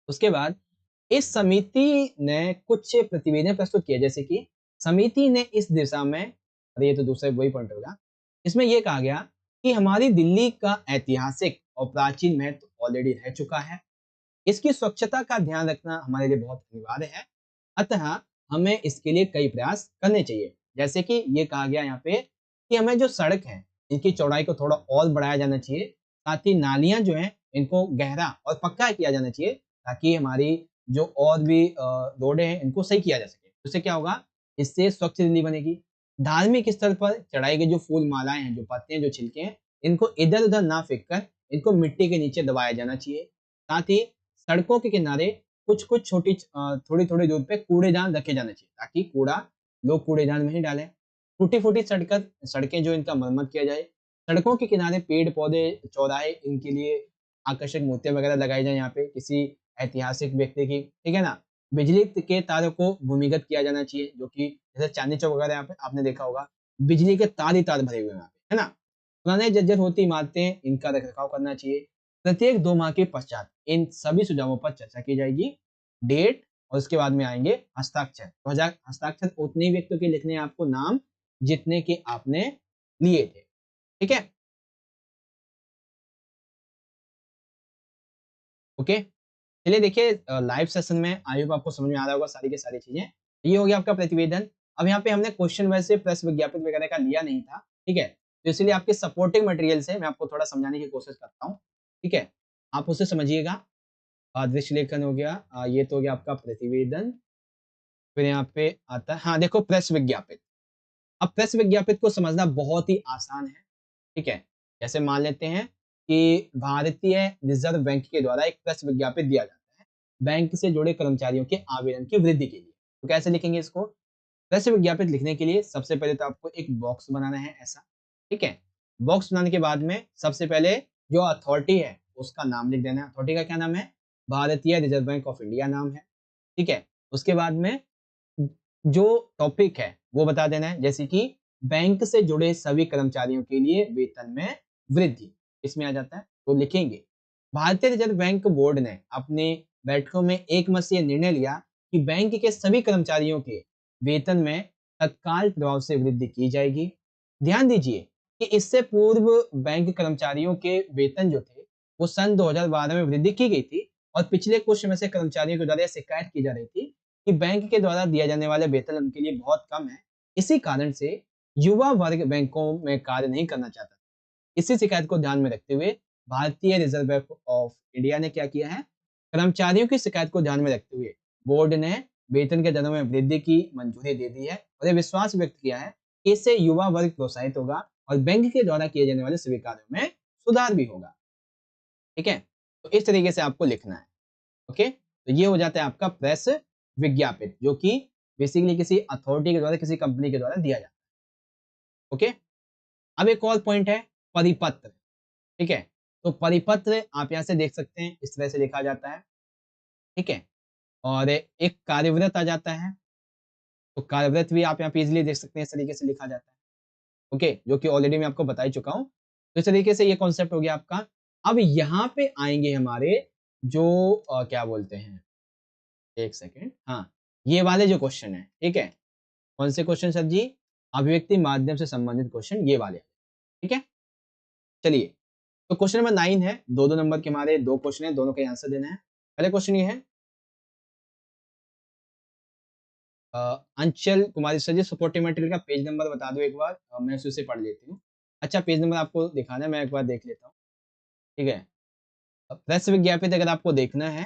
उसके बाद इस समिति ने कुछ प्रतिवेदन प्रस्तुत किए, जैसे कि समिति ने इस दिशा में, अरे ये तो दूसरा वही पॉइंट होगा, इसमें ये कहा गया कि हमारी दिल्ली का ऐतिहासिक और प्राचीन महत्व ऑलरेडी रह चुका है। इसकी स्वच्छता का ध्यान रखना हमारे लिए बहुत अनिवार्य है। अतः हमें इसके लिए कई प्रयास करने चाहिए। जैसे कि ये कहा गया यहाँ पे कि हमें जो सड़क है, इनकी चौड़ाई को थोड़ा और बढ़ाया जाना चाहिए। साथ ही नालियाँ जो हैं, इनको गहरा और पक्का किया जाना चाहिए, ताकि हमारी जो और भी रोडें हैं, इनको सही किया जा सके। इससे क्या होगा? इससे स्वच्छ दिल्ली बनेगी। धार्मिक स्थल पर चढ़ाई गई जो फूल मालाएँ हैं, जो पत्ते हैं, जो छिलके हैं, इनको इधर-उधर ना फेंक कर इनको मिट्टी के नीचे दबाया जाना चाहिए। साथ ही सड़कों के किनारे कुछ-कुछ थोड़ी-थोड़ी दूर पे कूड़ेदान रखे जाने चाहिए, ताकि कूड़ा लोग कूड़ेदान में ही डालें। टूटी-फूटी सड़कें जो इनका मरम्मत किया जाए। सड़कों के किनारे पेड़-पौधे, चौराहे, इनके लिए आकर्षक मूर्तियाँ वगैरह लगाई जाएँ यहाँ पे किसी ऐतिहासिक व्यक्ति की, ठीक है ना? बिजली के तारों को भूमिगत किया जाना चाहिए, जो कि जैसे चांदनी चौक वगैरह यहाँ पे आपने देखा होगा, बिजली के तार ही तार भरे हुए हैं वहाँ पे, है ना? पुराने जर्जर होती इमारतें, इनका रख-रखाव करना चाहिए। प्रत्येक 2 माह के पश्चात इन सभी सुझावों पर चर्चा की जाएगी। डेट और उसके बाद में आएँगे हस्ताक्षर। तो हस्ताक्षर उतने ही व्यक्तियों के लिखने हैं आपको नाम, जितने के आपने लिए थे। ठीक है? ओके? चलिए देखिए लाइव सेशन में आई होप आपको समझ में आ रहा होगा सारी की सारी चीज़ें। ये हो गया आपका प्रतिवेदन। अब यहाँ पे हमने क्वेश्चन वैसे प्रेस विज्ञापन वगैरह का लिया नहीं था, ठीक है? तो इसीलिए आपके सपोर्टिंग मटेरियल से मैं आपको थोड़ा समझाने की कोशिश करता हूँ, ठीक है? आप उसे समझिएगा। दृश्य लेखन हो गया, ये तो हो गया आपका प्रतिवेदन। फिर यहाँ पे आता है, हाँ, देखो प्रेस विज्ञापित। अब प्रेस विज्ञापित को समझना बहुत ही आसान है, ठीक है? जैसे मान लेते हैं कि भारतीय रिज़र्व बैंक के द्वारा एक प्रेस विज्ञापित दिया जाता है, बैंक से जुड़े कर्मचारियों के आवेदन की वृद्धि के लिए। तो कैसे लिखेंगे इसको? प्रेस विज्ञापित लिखने के लिए सबसे पहले तो आपको एक बॉक्स बनाना है ऐसा, ठीक है? बॉक्स बनाने के बाद में सबसे पहले जो अथॉरिटी है, उसका नाम लिख देना है। अथॉरिटी का क्या नाम है? भारतीय रिज़र्व बैंक ऑफ इंडिया नाम है, ठीक है? उसके बाद में जो टॉपिक है वो बता देना है, जैसे कि बैंक से जुड़े सभी कर्मचारियों के लिए वेतन में वृद्धि, इसमें आ जाता है। तो लिखेंगे भारतीय रिजर्व बैंक बोर्ड ने अपने बैठकों में एक मत से यह निर्णय लिया कि बैंक के सभी कर्मचारियों के वेतन में तत्काल प्रभाव से वृद्धि की जाएगी। ध्यान दीजिए कि इससे पूर्व बैंक कर्मचारियों के वेतन जो थे, वो सन 2012 में वृद्धि की गई थी और पिछले कुछ समय से कर्मचारियों के द्वारा यह शिकायत की जा रही थी कि बैंक के द्वारा दिया जाने वाले वेतन उनके लिए बहुत कम है। इसी कारण से युवा वर्ग बैंकों में कार्य नहीं करना चाहता। इसी शिकायत को ध्यान में रखते हुए भारतीय रिजर्व बैंक ऑफ इंडिया ने क्या किया है? कर्मचारियों की शिकायत को ध्यान में रखते हुए बोर्ड ने वेतन के दरों में वृद्धि की मंजूरी दे दी है और ये विश्वास व्यक्त किया है कि इससे युवा वर्ग प्रोत्साहित होगा और बैंक के द्वारा किए जाने वाले सभी कार्यों में सुधार भी होगा। ठीक है, तो इस तरीके से आपको लिखना है। ओके, तो ये हो जाता है आपका प्रेस विज्ञापित, जो कि बेसिकली किसी अथॉरिटी के द्वारा, किसी कंपनी के द्वारा दिया जाता है। ओके, अब एक और पॉइंट है परिपत्र। ठीक है, तो परिपत्र आप यहाँ से देख सकते हैं, इस तरह से लिखा जाता है। ठीक है, और एक कार्यव्रत आ जाता है, तो कार्यव्रत भी आप यहाँ पे इजिली देख सकते हैं, इस तरीके से लिखा जाता है। ओके, जो कि ऑलरेडी मैं आपको बता ही चुका हूँ। तो इस तरीके से ये कॉन्सेप्ट हो गया आपका। अब यहाँ पे आएंगे हमारे जो क्या बोलते हैं, एक सेकेंड, हाँ, ये वाले जो क्वेश्चन है। ठीक है, कौन से क्वेश्चन सर जी? अभिव्यक्ति माध्यम से संबंधित क्वेश्चन, ये वाले। ठीक है, चलिए, तो क्वेश्चन नंबर 9 है, दो दो नंबर के हमारे दो क्वेश्चन है, दोनों का आंसर देना है। पहले क्वेश्चन ये है, अंचल कुमारी सर जी सपोर्टिव मटेरियल का पेज नंबर बता दो एक बार, मैं उसी से पढ़ लेती हूँ। अच्छा, पेज नंबर आपको दिखाना है, मैं एक बार देख लेता हूँ। ठीक है, प्रेस विज्ञापित अगर आपको देखना है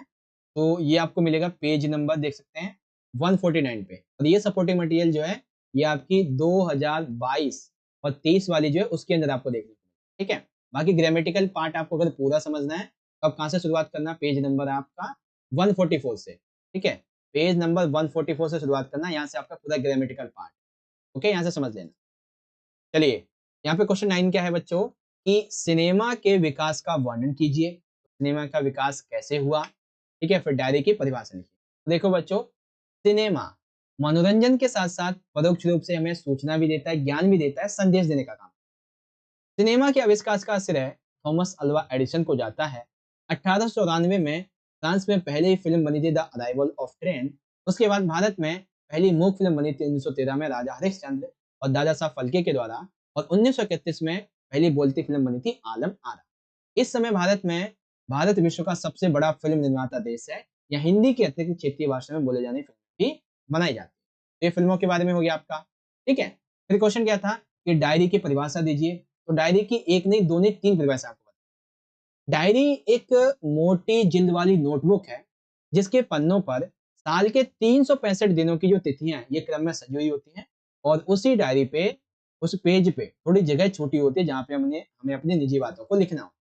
तो ये आपको मिलेगा, पेज नंबर देख सकते हैं 149 पे। और ये सपोर्टिंग मटेरियल जो है, ये आपकी 2022 और 23 वाली जो है उसके अंदर आपको देखने को मिलेगा। ठीक है, बाकी ग्रामेटिकल पार्ट आपको अगर पूरा समझना है तो आप कहाँ से शुरुआत करना, पेज नंबर आपका 144 से। ठीक है, पेज नंबर 144 से शुरुआत करना, यहाँ से आपका पूरा ग्रामेटिकल पार्ट। ओके, यहाँ से समझ लेना। चलिए, यहाँ पे क्वेश्चन 9 क्या है बच्चों, कि सिनेमा के विकास का वर्णन कीजिए। सिनेमा का विकास कैसे हुआ? ठीक है, फिर डायरी की परिभाषा लिखिए। तो देखो बच्चों, सिनेमा मनोरंजन के साथ साथ परोक्ष रूप से हमें सूचना भी देता है, ज्ञान भी देता है, संदेश देने का काम। सिनेमा के आविष्कार का श्रेय थॉमस अल्वा एडिसन को जाता है। 1894 में फ्रांस में पहली फिल्म बनी थी द अराइवल ऑफ ट्रेन। उसके बाद भारत में पहली मूक फिल्म बनी थी 1913 में राजा हरिश्चंद्र और दादा साहब फाल्के के द्वारा। और 1931 में पहली बोलती फिल्म बनी थी आलम आरा। इस समय भारत विश्व का सबसे बड़ा फिल्म निर्माता देश है। यहाँ हिंदी के अतिरिक्त क्षेत्रीय भाषा में बोले जाने फिल्म भी बनाई जाती है। ये फिल्मों के बारे में हो गया आपका। ठीक है, फिर क्वेश्चन क्या था कि डायरी की परिभाषा दीजिए। तो डायरी की एक नहीं, दो नहीं, तीन परिभाषा आपको बताई। डायरी एक मोटी जिल्द वाली नोटबुक है जिसके पन्नों पर साल के 365 दिनों की जो तिथियां हैं ये क्रम में सजी हुई होती हैं। और उसी डायरी पे, उस पेज पे थोड़ी जगह छोटी होती है जहां पे हमें अपनी निजी बातों को लिखना हो।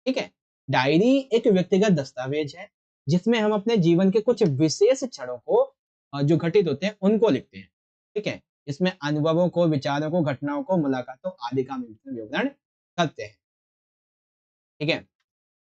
ठीक है, डायरी एक व्यक्तिगत दस्तावेज है जिसमें हम अपने जीवन के कुछ विशेष क्षणों को जो घटित होते हैं उनको लिखते हैं। ठीक है, इसमें अनुभवों को, विचारों को, घटनाओं को, मुलाकातों आदि का विवरण करते हैं। ठीक है,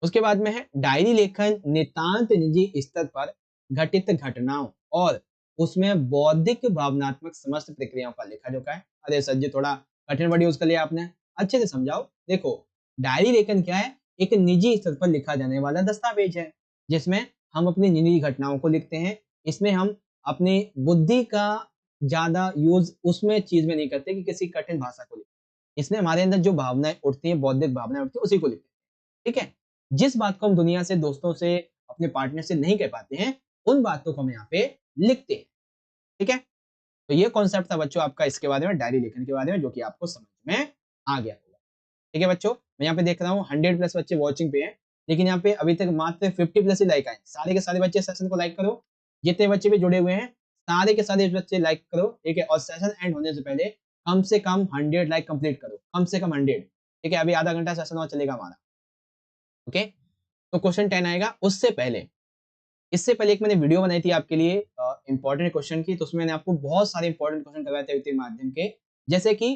उसके बाद में है डायरी लेखन नितांत निजी स्तर पर घटित घटनाओं और उसमें बौद्धिक भावनात्मक समस्त प्रक्रियाओं का लेखा जोखा है। अरे सर जी, थोड़ा कठिन वर्ड यूज कर लिया आपने, अच्छे से समझाओ। देखो, डायरी लेखन क्या है, एक निजी स्तर पर लिखा जाने वाला दस्तावेज है जिसमें हम अपनी निजी घटनाओं को लिखते हैं। इसमें हम अपनी बुद्धि का ज्यादा यूज उसमें चीज में नहीं करते कि किसी कठिन भाषा को लिखते। इसमें हमारे अंदर जो भावनाएं उठती हैं, बौद्धिक भावनाएं उठती हैं, उसी को लिखते हैं। ठीक है, जिस बात को हम दुनिया से, दोस्तों से, अपने पार्टनर से नहीं कह पाते हैं, उन बातों को हम यहाँ पे लिखते हैं। ठीक है, तो ये कॉन्सेप्ट था बच्चों आपका इसके बारे में, डायरी लेखन के बारे में, जो कि आपको समझ में आ गया होगा। ठीक है बच्चों, मैं यहाँ पे देख रहा हूँ 100 प्लस बच्चे वॉचिंग पे हैं, लेकिन यहाँ पे अभी तक मात्र 50 प्लस ही लाइक आए। सारे के सारे बच्चे सेशन को लाइक करो, जितने बच्चे भी जुड़े हुए हैं सारे के सारे बच्चे लाइक करो। ठीक है, और सेशन एंड होने से पहले कम से कम 100 लाइक कंप्लीट करो, कम से कम 100। ठीक है, अभी आधा घंटा सेशन और चलेगा हमारा। ओके, तो क्वेश्चन 10 आएगा। उससे पहले, इससे पहले एक मैंने वीडियो बनाई थी आपके लिए इंपॉर्टेंट क्वेश्चन की, तो उसमें मैंने आपको बहुत सारे इंपॉर्टेंट क्वेश्चन करवाए थे वित्तीय माध्यम के, जैसे कि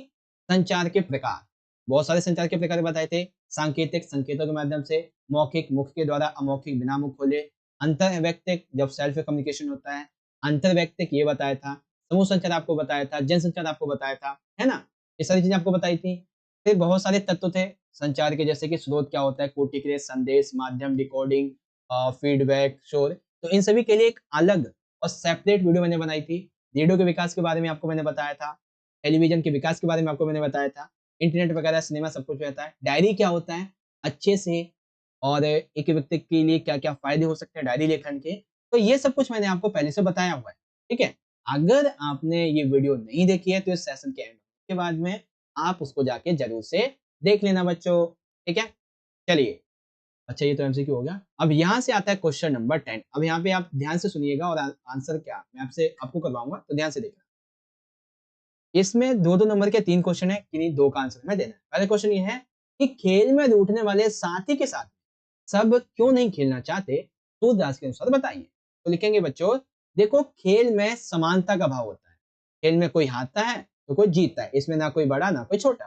संचार के प्रकार। बहुत सारे संचार के प्रकार बताए थे, सांकेतिक संकेतों के माध्यम से, मौखिक मुख के द्वारा, अमौखिक बिना मुख खोले, अंतर व्यक्तिक जब सेल्फ कम्युनिकेशन होता है, अंतर व्यक्तिक ये बताया था, समूह संचार आपको बताया था, जन संचार आपको बताया था, है ना, ये सारी चीजें आपको बताई थी। फिर बहुत सारे तत्व थे संचार के, जैसे कि स्रोत क्या होता है, कोटिक्रिय, संदेश, माध्यम, डिकोडिंग, फीडबैक, शोर। तो इन सभी के लिए एक अलग और सेपरेट वीडियो मैंने बनाई थी। रेडियो के विकास के बारे में आपको मैंने बताया था, टेलीविजन के विकास के बारे में आपको मैंने बताया था, इंटरनेट वगैरह, सिनेमा, सब कुछ रहता है। डायरी क्या होता है अच्छे से, और एक व्यक्ति के लिए क्या क्या फायदे हो सकते हैं डायरी लेखन के, तो ये सब कुछ मैंने आपको पहले से बताया हुआ है। ठीक है, अगर आपने ये वीडियो नहीं देखी है तो इस सेशन के एंड के बाद में आप उसको जाके जरूर से देख लेना बच्चों। ठीक है, चलिए, अच्छा, ये तो एमसीक्यू हो गया। अब यहाँ से आता है क्वेश्चन नंबर 10। अब यहाँ पे आप ध्यान से सुनिएगा और आंसर क्या मैं आपको करवाऊंगा, तो ध्यान से देखना। इसमें 2-2 नंबर के 3 क्वेश्चन है, किन्हीं 2 का आंसर हमें देना है। पहले क्वेश्चन ये है कि खेल में रूठने वाले साथी के साथ सब क्यों नहीं खेलना चाहते, सूरदास के अनुसार बताइए। तो लिखेंगे बच्चों, देखो खेल में समानता का भाव होता है। खेल में कोई हारता है तो कोई जीतता है, इसमें ना कोई बड़ा ना कोई छोटा।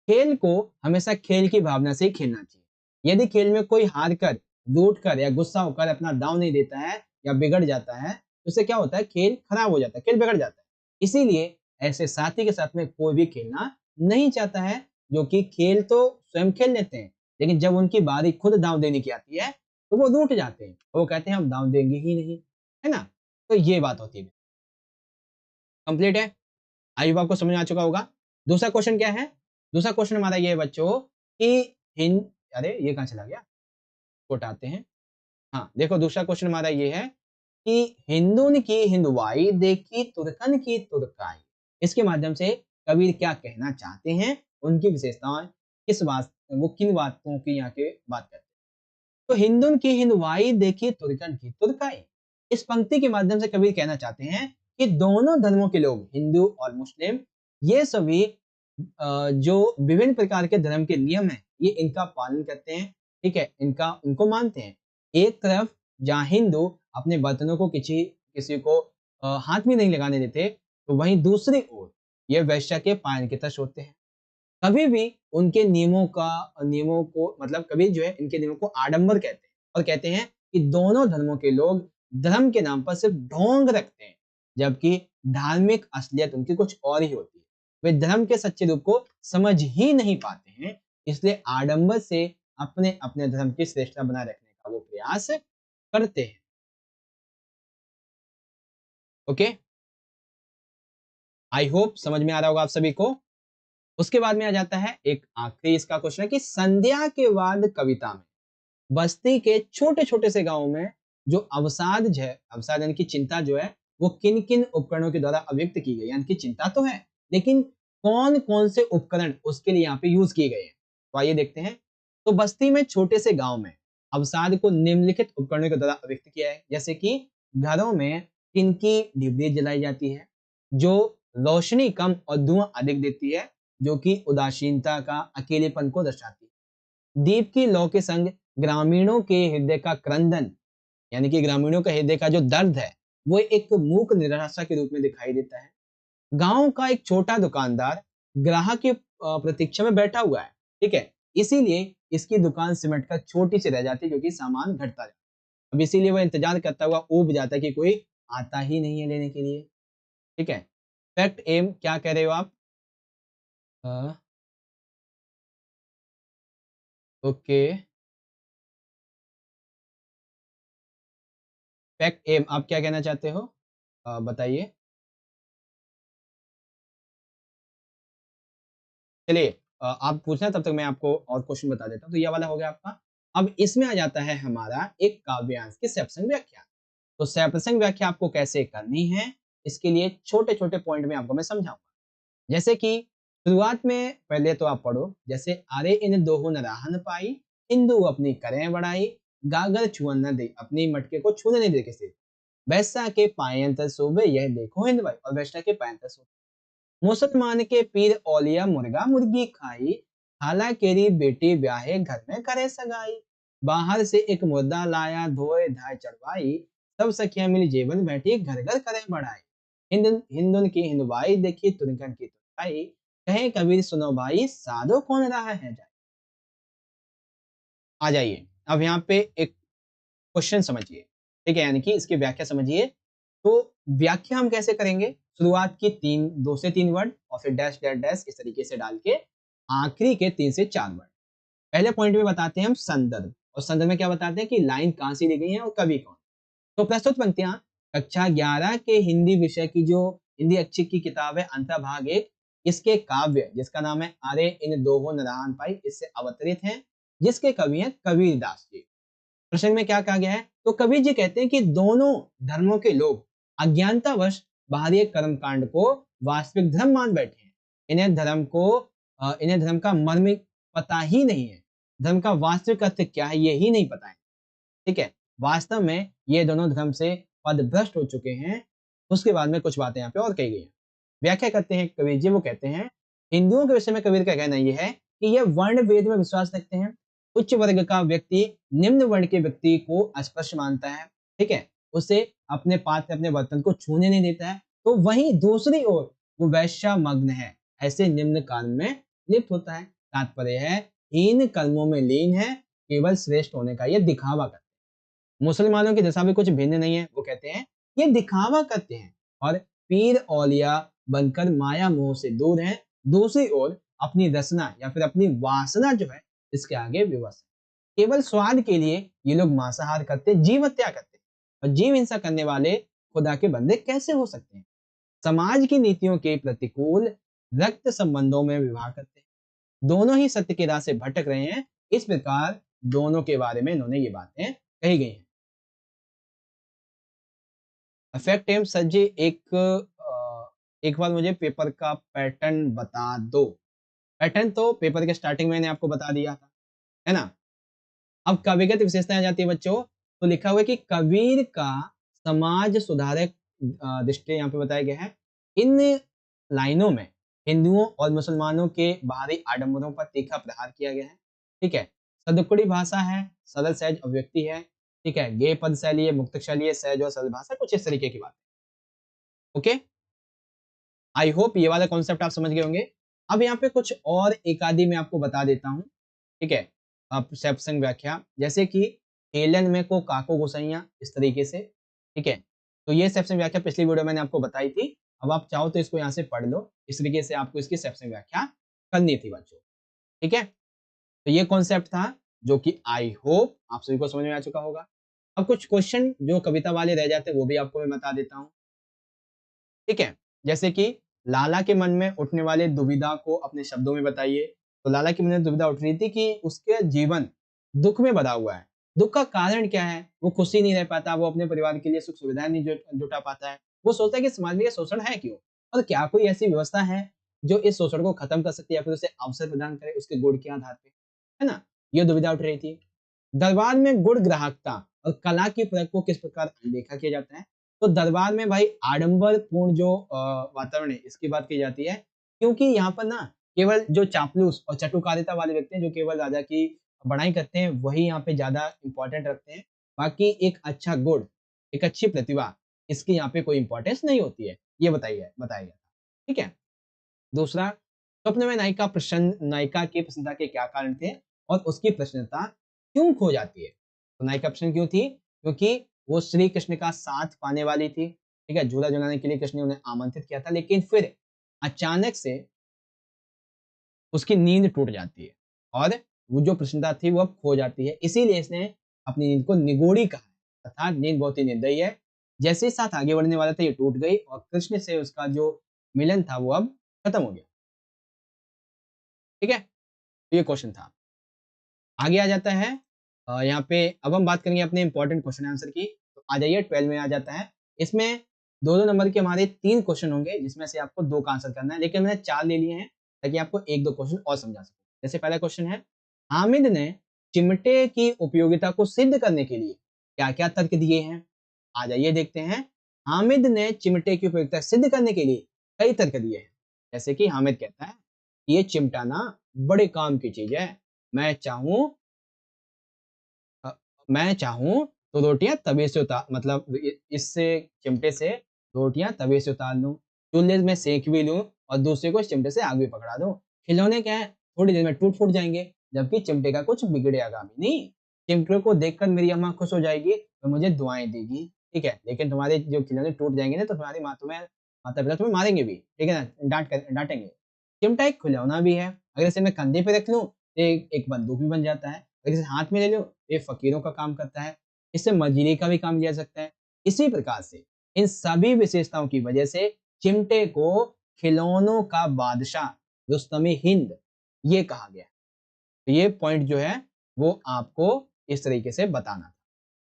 खेल को हमेशा खेल की भावना से ही खेलना चाहिए। यदि खेल में कोई हार कर, रूठ कर या गुस्सा होकर अपना दांव नहीं देता है या बिगड़ जाता है, तो उससे क्या होता है, खेल खराब हो जाता है, खेल बिगड़ जाता है। इसीलिए ऐसे साथी के साथ में कोई भी खेलना नहीं चाहता है, जो कि खेल तो स्वयं खेल लेते हैं, लेकिन जब उनकी बारी खुद दांव देने की आती है तो वो रूठ जाते हैं, वो कहते हैं हम दांव देंगे ही नहीं, है ना। तो ये बात होती है। कंप्लीट है। आई होप आपको समझ में आ चुका होगा। दूसरा क्वेश्चन क्या है? दूसरा क्वेश्चन हमारा ये है बच्चों कि हिंद अरे ये कहाँ चला गया, उठाते हैं। हाँ देखो, दूसरा क्वेश्चन हमारा ये है कि हिंदुन की हिंदुआई देखी तुर्कन की तुर्काई, इसके माध्यम से कबीर क्या कहना चाहते हैं, उनकी विशेषताएं, किस बात, वो किन बातों की यहाँ के बात करते हैं। तो हिंदुन की हिंदुआई देखी तुर्कन की तुर्काई, इस पंक्ति के माध्यम से कबीर कहना चाहते हैं कि दोनों धर्मों के लोग, हिंदू और मुस्लिम, ये सभी जो विभिन्न प्रकार के धर्म के नियम हैं, ये इनका पालन करते हैं, ठीक है, इनका उनको मानते हैं। एक तरफ जहाँ हिंदू अपने बर्तनों को किसी किसी को हाथ भी नहीं लगाने देते, तो वहीं दूसरी ओर ये वैश्य के पायन के तर्श होते हैं। कभी भी उनके नियमों को मतलब कभी जो है इनके नियमों को आडंबर कहते हैं, और कहते हैं कि दोनों धर्मों के लोग धर्म के नाम पर सिर्फ ढोंग रखते हैं, जबकि धार्मिक असलियत उनकी कुछ और ही होती है। वे धर्म के सच्चे रूप को समझ ही नहीं पाते हैं, इसलिए आडंबर से अपने अपने धर्म की श्रेष्ठता बनाए रखने का वो प्रयास करते हैं। ओके, आई होप समझ में आ रहा होगा आप सभी को। उसके बाद में आ जाता है एक आखिरी इसका क्वेश्चन है कि संध्या के बाद कविता में बस्ती के छोटे छोटे से गांव में जो अवसाद है, अवसाद यानी कि चिंता जो है, वो किन किन उपकरणों के द्वारा अभिव्यक्त की गई, यानी कि चिंता तो है, लेकिन कौन कौन से उपकरण उसके लिए यहाँ पे यूज किए गए हैं, तो आइए देखते हैं। तो बस्ती में छोटे से गांव में अवसाद को निम्नलिखित उपकरणों के द्वारा अभिव्यक्त किया है, जैसे कि घरों में किन की डिबरी जलाई जाती है, जो रोशनी कम और धुआं अधिक देती है, जो कि उदासीनता का अकेलेपन को दर्शाती है। दीप की लौ के संग ग्रामीणों के हृदय का क्रंदन, यानी कि ग्रामीणों का हृदय का जो दर्द है, वो एक मूक निराशा के रूप में दिखाई देता है। गांव का एक छोटा दुकानदार ग्राहक की प्रतीक्षा में बैठा हुआ है, ठीक है, इसीलिए इसकी दुकान सिमट कर छोटी सी रह जाती है, क्योंकि सामान घटता जाता है। अब इसीलिए वो इंतजार करता हुआ ऊब जाता है कि कोई आता ही नहीं है लेने के लिए, ठीक है। फैक्ट एम क्या कह रहे हो आप? ओके, फैक्ट एम आप क्या कहना चाहते हो, बताइए। चलिए, आप पूछना तब तक मैं आपको और क्वेश्चन बता देता हूँ। तो ये वाला हो गया आपका। अब इसमें आ जाता है हमारा एक काव्यांश की सैप्रसंग व्याख्या। तो सैप्रसंग व्याख्या आपको कैसे करनी है, इसके लिए छोटे छोटे पॉइंट में आपको मैं समझाऊंगा। जैसे कि शुरुआत में पहले तो आप पढ़ो, जैसे अरे इन दोहो न राहन पाई, हिंदू अपनी करें बड़ाई, गागर छुअन न दे, अपनी मटके को छूने नहीं दे किसी, वैसा के पायंतर सोबे यह देखो हिंद भाई, और वैसा के पायंतर सोबे, मुसलमान के पीर औलिया मुर्गा मुर्गी खाई, खाला केरी बेटी ब्याहे घर में करे सगाई, बाहर से एक मुर्दा लाया धोए धाय चढ़वाई, सब सखियां मिली जेवन बैठी घर घर करे बढ़ाई, हिंदुन हिंदुन की हिंदुवाई देखी तुनकन की तुनकाई, कहे कबीर सुनो भाई साधो कौन रहा है जाए। आ जाइए, अब यहाँ पे एक क्वेश्चन समझिए, ठीक है, यानी कि इसकी व्याख्या समझिए। तो व्याख्या हम कैसे करेंगे, शुरुआत की 2 से 3 वर्ड और फिर डैश डैश डैश इस तरीके से डाल के आखिरी के 3 से 4 वर्ड। पहले पॉइंट में बताते हैं हम संदर्भ, और संदर्भ में क्या बताते हैं कि लाइन कहां से ली गई है और कवि कौन। तो प्रस्तुत पंक्तियां कक्षा 11 के हिंदी विषय की जो हिंदी अच्छी की किताब है अंतर्भाग 1, इसके काव्य जिसका नाम है अरे इन दोहो नरान पाई, इससे अवतरित है, जिसके कवि हैं कबीर दास जी। प्रसंग में क्या कहा गया है, तो कबीर जी कहते हैं कि दोनों धर्मों के लोग अज्ञानतावश बाहरी कर्म कांड को वास्तविक धर्म मान बैठे हैं। इन्हें धर्म का मर्म पता ही नहीं है। धर्म का वास्तविक अर्थ क्या है ये ही नहीं पता है। ठीक है, वास्तव में ये दोनों धर्म से पदभ्रष्ट हो चुके हैं। उसके बाद में कुछ बातें यहाँ पे और कही गई हैं। व्याख्या करते हैं कबीर जी, वो कहते हैं हिंदुओं के विषय में कबीर का कहना ये है कि ये वर्ण वेद में विश्वास रखते हैं। उच्च वर्ग का व्यक्ति निम्न वर्ण के व्यक्ति को अस्पृश्य मानता है। ठीक है, उसे अपने पात्र अपने बर्तन को छूने नहीं देता है। तो वहीं दूसरी ओर वो वैश्या मग्न है, ऐसे निम्न कर्म में लिप्त होता है। तात्पर्य है हीन कर्मों में लीन है, केवल श्रेष्ठ होने का ये दिखावा करता है। मुसलमानों की दशा भी कुछ भिन्न नहीं है। वो कहते हैं ये दिखावा करते हैं और पीर औलिया बनकर माया मोह से दूर हैं। दूसरी ओर अपनी रचना या फिर अपनी वासना जो है इसके आगे विवश है। केवल स्वाद के लिए ये लोग मांसाहार करते, जीव हत्या करते, और जीव हिंसा करने वाले खुदा के बंदे कैसे हो सकते हैं। समाज की नीतियों के प्रतिकूल रक्त संबंधों में विवाह करते हैं। दोनों ही सत्य की राह से भटक रहे हैं। इस प्रकार दोनों के बारे में इन्होंने ये बातें कही गई हैं। इफेक्ट एम सर जी, एक बार मुझे पेपर का पैटर्न बता दो। पैटर्न तो पेपर के स्टार्टिंग में मैंने आपको बता दिया था, है ना। अब कविगत विशेषताएं आ जाती है बच्चों। तो लिखा हुआ है कि कबीर का समाज सुधारक दृष्टि यहाँ पे बताया गया है। इन लाइनों में हिंदुओं और मुसलमानों के बाहरी आडंबरों पर तीखा प्रहार किया गया है। ठीक है, सदुक्कड़ी भाषा है, सरल सहज अभिव्यक्ति है। ठीक है, गेय पद शैली है, मुक्तक शैली है, सहज और सरल भाषा, कुछ इस तरीके की बात। ओके, आई होप ये वाला कॉन्सेप्ट आप समझ गए होंगे। अब यहाँ पे कुछ और एक आदि मैं आपको बता देता हूँ। ठीक है, अब सत्संग व्याख्या, जैसे कि हेलन में को काको गोसैया, इस तरीके से। ठीक है, तो ये सत्संग व्याख्या पिछली वीडियो मैंने आपको बताई थी। अब आप चाहो तो इसको यहाँ से पढ़ लो। इस तरीके से आपको इसकी सत्संग व्याख्या करनी थी बच्चों। ठीक है, तो ये कॉन्सेप्ट था जो कि आई होप आप सभी को समझ में आ चुका होगा। अब कुछ क्वेश्चन जो कविता वाले रह जाते हैं वो भी आपको मैं बता देता हूँ। ठीक है, जैसे कि लाला के मन में उठने वाले दुविधा को अपने शब्दों में बताइए। तो लाला के मन में दुविधा उठ रही थी कि उसके जीवन दुख में भरा हुआ है। दुख का कारण क्या है? वो खुशी नहीं रह पाता, वो अपने परिवार के लिए सुख सुविधाएं नहीं जुटा पाता है। वो सोचता है कि समाज में ये शोषण है क्यों, और क्या कोई ऐसी व्यवस्था है जो इस शोषण को खत्म कर सकती है या फिर उसे अवसर प्रदान करे उसके गुण के आधार पे, है ना। ये दुविधा उठ रही थी। दरबार में गुण ग्राहकता और कला की परख को किस प्रकार अनदेखा किया जाता है। तो दरबार में भाई आडंबर पूर्ण जो वातावरण है इसकी बात की जाती है, क्योंकि यहाँ पर ना केवल जो चापलूस और चटुकारिता वाले व्यक्ति हैं जो केवल राजा की बड़ाई करते हैं वही यहाँ पे ज्यादा इंपॉर्टेंट रखते हैं। बाकी एक अच्छा गुण, एक अच्छी प्रतिभा, इसकी यहाँ पे कोई इंपॉर्टेंस नहीं होती है। ये बताया गया था। ठीक है, दूसरा, स्वप्न में नायिका की प्रसन्नता के क्या कारण थे और उसकी प्रसन्नता क्यों खो जाती है। तो नायिका प्रसन्न क्यों थी? क्योंकि वो श्री कृष्ण का साथ पाने वाली थी। ठीक है, झूला झुलाने के लिए कृष्ण ने उन्हें आमंत्रित किया था, लेकिन फिर अचानक से उसकी नींद टूट जाती है और वो जो प्रसन्नता थी वो अब खो जाती है। इसीलिए इसने अपनी नींद को निगोड़ी कहा है, अर्थात नींद बहुत ही निर्दयी है। जैसे ही साथ आगे बढ़ने वाला था ये टूट गई और कृष्ण से उसका जो मिलन था वो अब खत्म हो गया। ठीक है, तो ये क्वेश्चन था। आगे आ जाता है यहाँ पे अब हम बात करेंगे अपने इंपॉर्टेंट क्वेश्चन आंसर की। तो आ जाइए 12 में आ जाता है। इसमें दो दो नंबर के हमारे 3 क्वेश्चन होंगे जिसमें से आपको 2 का आंसर करना है, लेकिन मैंने 4 ले लिए हैं ताकि आपको 1-2 क्वेश्चन और समझा सकूं। जैसे पहला क्वेश्चन है, हामिद ने चिमटे की उपयोगिता को सिद्ध करने के लिए क्या क्या तर्क दिए हैं। आ जाइए देखते हैं। हामिद ने चिमटे की उपयोगिता सिद्ध करने के लिए कई तर्क दिए हैं। जैसे कि हामिद कहता है ये चिमटा ना बड़े काम की चीज है, मैं चाहूं अ, मैं चाहूं तो रोटियां तवे से उतार मतलब इससे चिमटे से रोटियां तवे से उतार लूं, चूल्हे में सेक भी लूं और दूसरे को इस चिमटे से आग भी पकड़ा दूं। खिलौने क्या है, थोड़ी देर में टूट फूट जाएंगे, जबकि चिमटे का कुछ बिगड़ेगा भी नहीं। चिमटे को देखकर मेरी अम्मा खुश हो जाएगी और मुझे दुआएं देगी। ठीक है, लेकिन तुम्हारे जो खिलौने टूट जाएंगे ना तो तुम्हारी माता पिता तुम्हें मारेंगे भी, ठीक है ना, डांटेंगे। चिमटा एक खिलौना भी है, अगर इसे मैं कंधे पे रख लूं तो एक बंदूक भी बन जाता है, अगर इसे हाथ में ले लूं ये फकीरों का काम करता है, इससे मजदूरी का भी काम लिया सकता है। इसी प्रकार से इन सभी विशेषताओं की वजह से चिमटे को खिलौनों का बादशाह रुस्तमे हिंद ये कहा गया। तो ये पॉइंट जो है वो आपको इस तरीके से बताना था।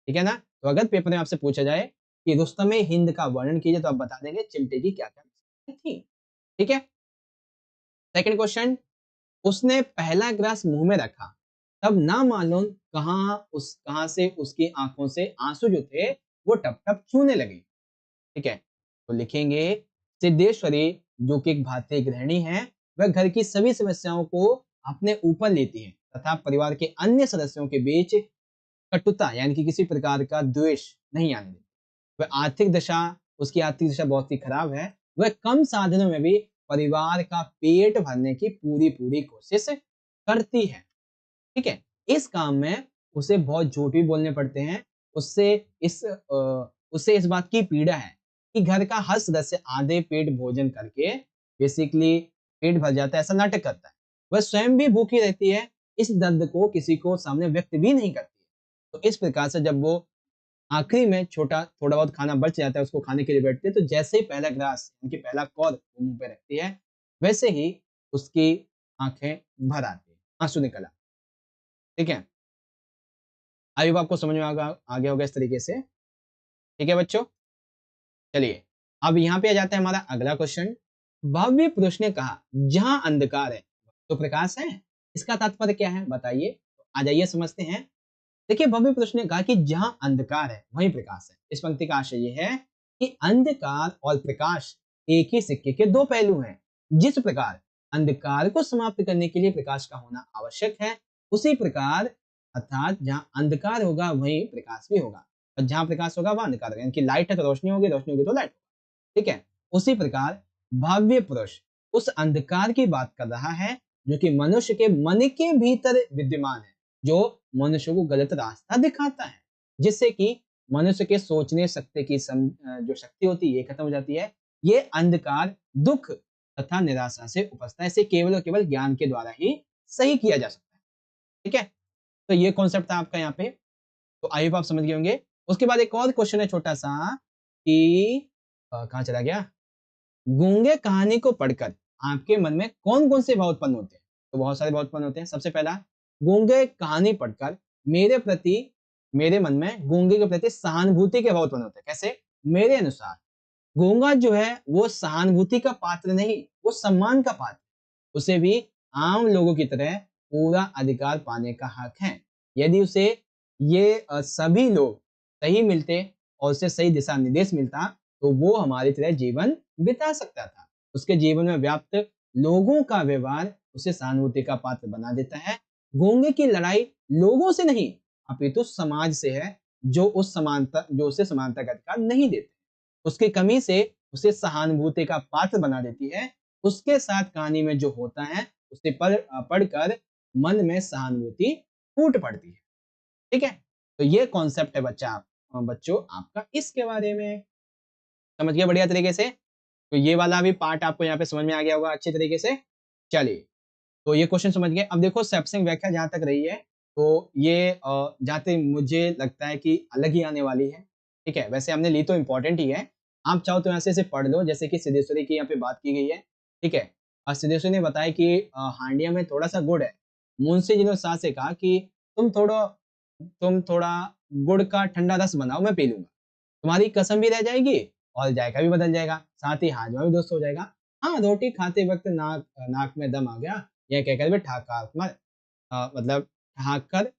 ठीक है ना। तो अगर पेपर में आपसे पूछा जाए कि रुस्तमे हिंद का वर्णन कीजिए तो आप बता देंगे चिमटे की क्या क्या विशेषताएं थी। ठीक है, सेकंड क्वेश्चन, उसने पहला ग्लास मुंह में रखा तब ना मालूम कहाँ से उसकी आंखों से आंसू जो थे वो टप टप छूने लगे। ठीक है, तो लिखेंगे सिद्धेश्वरी जो कि एक भारतीय गृहिणी है, वह घर की सभी समस्याओं को अपने ऊपर लेती है तथा परिवार के अन्य सदस्यों के बीच कटुता यानी कि किसी प्रकार का द्वेष नहीं आने देती। वह आर्थिक दशा उसकी आर्थिक दशा बहुत ही खराब है। वह कम साधनों में भी परिवार का पेट भरने की पूरी पूरी कोशिश करती है। ठीक है, इस काम में उसे बहुत झूठ भी बोलने पड़ते हैं। उससे उससे इस बात की पीड़ा है कि घर का हर सदस्य आधे पेट भोजन करके बेसिकली पेट भर जाता है, ऐसा नाटक करता है। वह स्वयं भी भूखी रहती है, इस दर्द को किसी को सामने व्यक्त भी नहीं करती है। तो इस प्रकार से जब वो आखिरी में छोटा थोड़ा बहुत खाना बच जाता है, उसको खाने के लिए बैठती है, तो जैसे ही पहला ग्रास यानी कि पहला कौर वो मुँह पे रखती है, वैसे ही उसकी आँखें भर आती हैं, आँसू निकल आते हैं। ठीक है? आई होप आपको समझ में आ गया होगा इस तरीके से। ठीक है बच्चों? चलिए, अब यहाँ पे आ जाता है हमारा अगला क्वेश्चन। भव्य पुरुष ने कहा, जहाँ अंधकार है, तो प्रकाश है। इसका तात्पर्य क्या है? बताइए। तो आ जाइए समझते हैं। देखिए, भव्य पुरुष ने कहा कि जहाँ अंधकार है, वहीं प्रकाश है। इस पंक्ति का आशय ये है कि अंधकार और प्रकाश एक ही सिक्के के दो पहलू हैं। जिस प्रकार अंधकार को समाप्त करने के लिए प्रकाश का होना आवश्यक है, उसी प्रकार अर्थात जहाँ अंधकार होगा वहीं प्रकाश भी होगा, और जहाँ प्रकाश होगा वहाँ अंधकार होगा। यानी कि लाइट है तो रोशनी होगी, रोशनी होगी तो लाइट होगा। ठीक है, उसी प्रकार भव्य पुरुष उस अंधकार की बात कर रहा है जो कि मनुष्य के मन के भीतर विद्यमान है, जो मनुष्य को गलत रास्ता दिखाता है, जिससे कि मनुष्य के सोचने शक्ति की जो शक्ति होती है ये खत्म हो जाती है। ये अंधकार दुख तथा निराशा से उपजता है। इसे केवल और केवल ज्ञान के द्वारा ही सही किया जा सकता है। ठीक है, तो ये कॉन्सेप्ट था आपका यहाँ पे। तो आई होप आप समझ गए होंगे। उसके बाद एक और क्वेश्चन है छोटा सा कि कहाँ चला गया। गूंगे कहानी को पढ़कर आपके मन में कौन कौन से भाव उत्पन्न होते हैं? तो बहुत सारे भाव उत्पन्न होते हैं। सबसे पहला, गूंगे कहानी पढ़कर मेरे प्रति मेरे मन में गूंगे के प्रति सहानुभूति के भाव उत्पन्न होते हैं। कैसे? मेरे अनुसार गूंगा जो है वो सहानुभूति का पात्र नहीं, वो सम्मान का पात्र। उसे भी आम लोगों की तरह पूरा अधिकार पाने का हक है। यदि उसे ये सभी लोग सही मिलते और उसे सही दिशा निर्देश मिलता, तो वो हमारी तरह जीवन बिता सकता था। उसके जीवन में व्याप्त लोगों का व्यवहार उसे सहानुभूति का पात्र बना देता है। गूंगे की लड़ाई लोगों से नहीं, अपितु समाज से है, जो उसे समानता का अधिकार नहीं देते। उसकी कमी से उसे सहानुभूति का पात्र बना देती है। उसके साथ कहानी में जो होता है उसे पढ़कर मन में सहानुभूति फूट पड़ती है। ठीक है, तो ये कॉन्सेप्ट है बच्चों आपका इसके बारे में। समझ गए बढ़िया तरीके से? तो ये वाला भी पार्ट आपको यहाँ पे समझ में आ गया होगा अच्छे तरीके से। चलिए, तो ये क्वेश्चन समझ गए। अब देखो सैमसंग व्याख्या जहाँ तक रही है, तो ये जहाँ तक मुझे लगता है कि अलग ही आने वाली है। ठीक है, वैसे हमने ली तो इम्पोर्टेंट ही है। आप चाहो तो यहाँ से इसे पढ़ लो, जैसे कि सिद्धेश्वरी की यहाँ पे बात की गई है। ठीक है, और सिद्धेश्वरी ने बताया कि हांडिया में थोड़ा सा गुड़ है। मुंशी जी ने सास से कहा कि तुम थोड़ा गुड़ का ठंडा रस बनाओ, मैं पी लूंगा। तुम्हारी कसम भी रह जाएगी और जायका भी बदल जाएगा, साथ ही हाजमा भी दुरुस्त हो जाएगा। हाँ, रोटी खाते वक्त नाक नाक में दम आ गया, यह कहकर वे मतलब ठहाक कर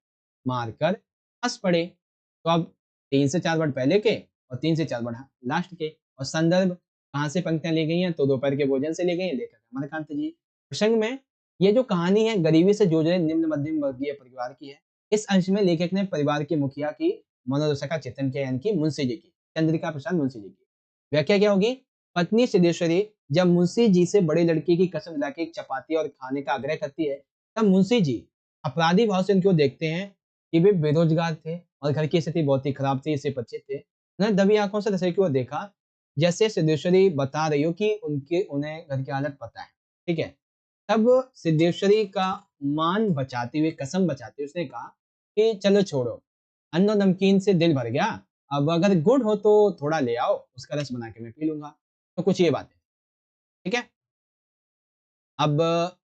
मार कर हंस पड़े। तो अब 3 से 4 वर्ड पहले के और 3 से 4 वर्ड लास्ट के, और संदर्भ कहाँ से पंक्तियां ली गई हैं? तो दोपहर के भोजन से ली गई हैं, लेखक अमरकांत जी। प्रसंग में ये जो कहानी है गरीबी से जूझ रहे निम्न मध्यम वर्गीय परिवार की है। इस अंश में लेखक ने परिवार के मुखिया की मनोदशा का चित्रण किया, यानी कि मुंशी जी की, चंद्रिका प्रसाद मुंशी जी की। व्याख्या क्या होगी? पत्नी सिद्धेश्वरी जब मुंशी जी से बड़े लड़के की कसम दिला के एक चपाती और खाने का आग्रह करती है, तब मुंशी जी अपराधी भाव से उनको देखते हैं कि वे बेरोजगार थे और घर की स्थिति बहुत ही खराब थी, इससे परिचित थे। उन्होंने दबी आंखों से रसोई की ओर देखा, जैसे सिद्धेश्वरी बता रही हो कि उन्हें घर की हालत पता है। ठीक है, तब सिद्धेश्वरी का मान बचाते हुए, कसम बचाते हुए उसने कहा कि चलो छोड़ो, अन्न और नमकीन से दिल भर गया, अब अगर गुड़ हो तो थोड़ा ले आओ, उसका रस बना के मैं पी लूंगा। तो कुछ ये बातें। ठीक है, अब